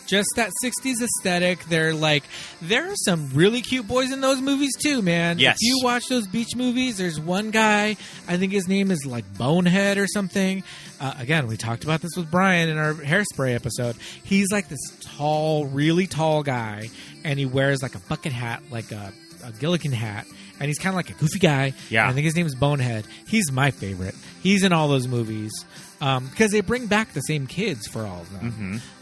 Just that 60s aesthetic. There are some really cute boys in those movies too, man. Yes. If you watch those beach movies, there's one guy, I think his name is like Bonehead or something. Again, we talked about this with Brian in our Hairspray episode. He's like this tall, really tall guy, and he wears like a bucket hat, like a Gilligan hat, and he's kind of like a goofy guy. Yeah. I think his name is Bonehead. He's my favorite. He's in all those movies because they bring back the same kids for all of them.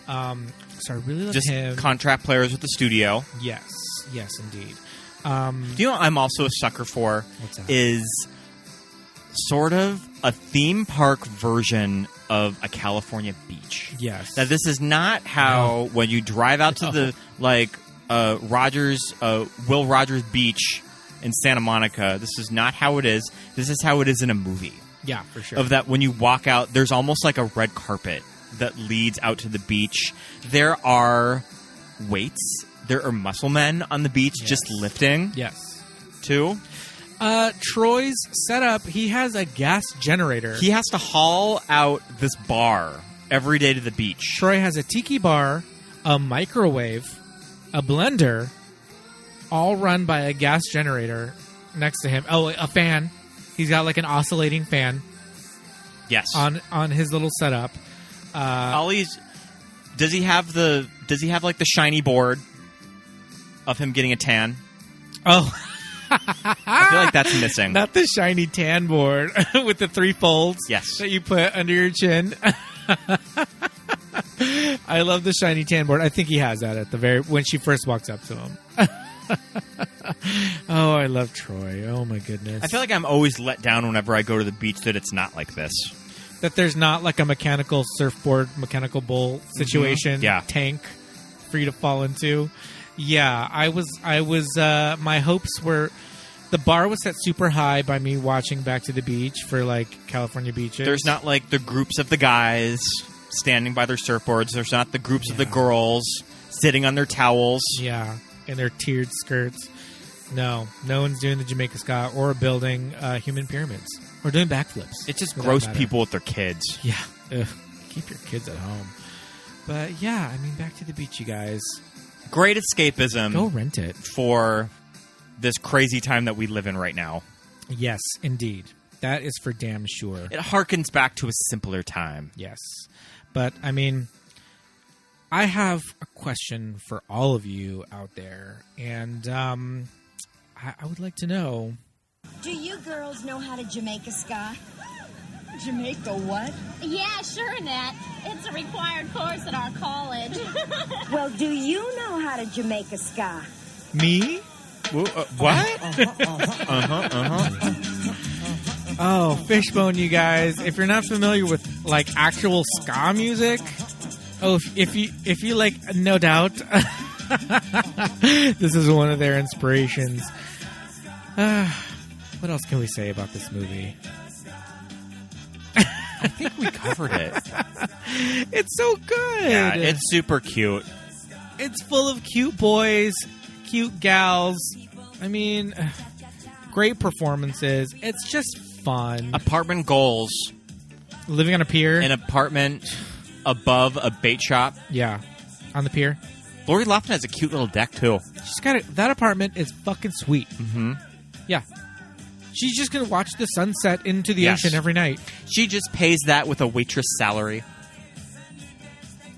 Mm-hmm. So I really love Just him. contract players with the studio. Yes, indeed. Do you know what I'm also a sucker for? What's that? Is sort of a theme park version of a California beach. Yes. Now, this is not how when you drive out to the Will Rogers Beach in Santa Monica. This is not how it is. This is how it is in a movie. Yeah, for sure. Of that, when you walk out, there's almost like a red carpet that leads out to the beach. There are weights. There are muscle men on the beach just lifting. Yes. Too. Troy's setup, he has a gas generator. He has to haul out this bar every day to the beach. Troy has a tiki bar, a microwave, a blender, all run by a gas generator next to him. Oh, a fan. He's got like an oscillating fan. Yes. On his little setup. Does he have like the shiny board of him getting a tan? Oh. I feel like that's missing. Not the shiny tan board with the 3 folds that you put under your chin. I love the shiny tan board. I think he has that at the when she first walks up to him. Oh, I love Troy. Oh my goodness. I feel like I'm always let down whenever I go to the beach that it's not like this. That there's not like a mechanical surfboard, mechanical bull situation tank for you to fall into. Yeah, I was my hopes were, the bar was set super high by me watching Back to the Beach for like California beaches. There's not like the groups of the guys standing by their surfboards. There's not the groups of the girls sitting on their towels. Yeah, in their tiered skirts. No one's doing the Jamaica Ska or building human pyramids or doing backflips. It's just gross people with their kids. Yeah. Ugh. Keep your kids at home. But yeah, I mean, Back to the Beach, you guys. Great escapism. Go rent it. For this crazy time that we live in right now. Yes, indeed. That is for damn sure. It harkens back to a simpler time. Yes. But, I mean, I have a question for all of you out there. And I would like to know. Do you girls know how to Jamaica Ska? Jamaica what? Yeah, sure, Annette. It's a required course at our college. Well, do you know how to Jamaica Ska? Me? What? Oh, Fishbone, you guys. If you're not familiar with, like, actual ska music, if you like, no doubt, this is one of their inspirations. What else can we say about this movie? I think we covered it. It's so good. Yeah, it's super cute. It's full of cute boys, cute gals. I mean, great performances. It's just fun. Apartment goals. Living on a pier. An apartment above a bait shop. Yeah, on the pier. Lori Loughlin has a cute little deck, too. She's got that apartment is fucking sweet. Mm-hmm. Yeah. She's just going to watch the sunset into the ocean every night. She just pays that with a waitress salary.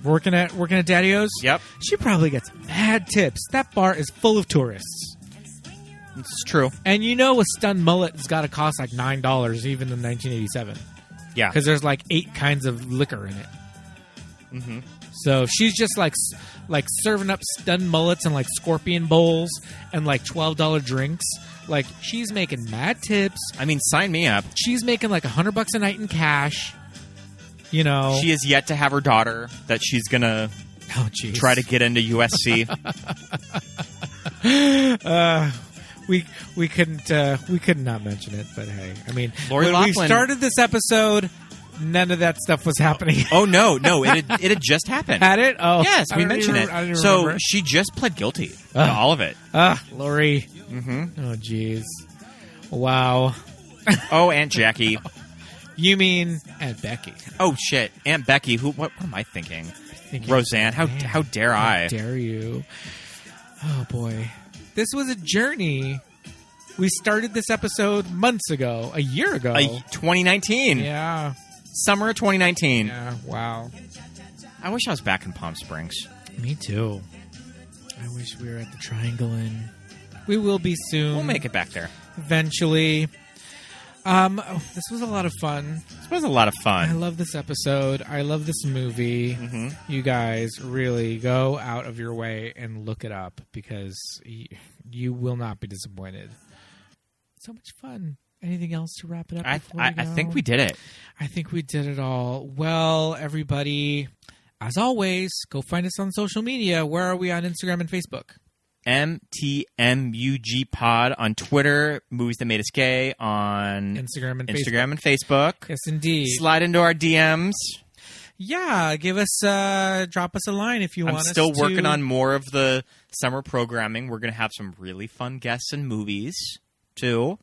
Working at Daddy-O's? Yep. She probably gets mad tips. That bar is full of tourists. It's true. And you know a stun mullet has got to cost like $9 even in 1987. Yeah. Because there's like 8 kinds of liquor in it. Mm-hmm. So she's just like serving up stun mullets and like scorpion bowls and like $12 drinks. Like, she's making mad tips. I mean, sign me up. She's making like $100 a night in cash. You know, she has yet to have her daughter that she's gonna try to get into USC. We could not mention it, but hey, I mean, Lori when Loughlin, we started this episode, none of that stuff was happening. Oh no, it had just happened. Had it? Oh, yes, we mentioned I didn't it. So remember. she just pled guilty to all of it. Lori. Mm-hmm. Oh, jeez. Wow. Oh, Aunt Jackie. You mean Aunt Becky? Oh shit, Aunt Becky. What am I thinking? Roseanne. How dare I? How dare you? Oh boy, this was a journey. We started this episode months ago, a year ago, 2019. Yeah, summer of 2019. Yeah, wow. I wish I was back in Palm Springs. Me too. I wish we were at the Triangle Inn. We will be soon. We'll make it back there eventually. This was a lot of fun. This was a lot of fun. I love this episode. I love this movie. Mm-hmm. You guys really go out of your way and look it up because you will not be disappointed. So much fun. Anything else to wrap it up? I think we did it. I think we did it all. Well, everybody, as always, go find us on social media. Where are we on Instagram and Facebook? MTMUG Pod on Twitter, Movies That Made Us Gay on Instagram and Facebook. Yes, indeed. Slide into our DMs. Yeah, drop us a line if you want us to. I'm still working on more of the summer programming. We're going to have some really fun guests and movies, too.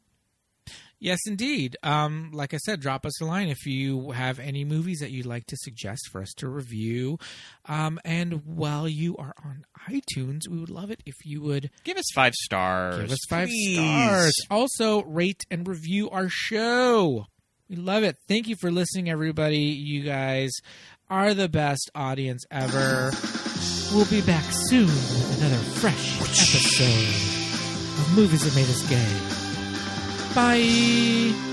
Yes, indeed. Like I said, drop us a line if you have any movies that you'd like to suggest for us to review. And while you are on iTunes, we would love it if you would give us 5 stars. Give us 5 please. stars. Also, rate and review our show. We love it. Thank you for listening, everybody. You guys are the best audience ever. We'll be back soon with another fresh episode of Movies That Made Us Gay. Bye.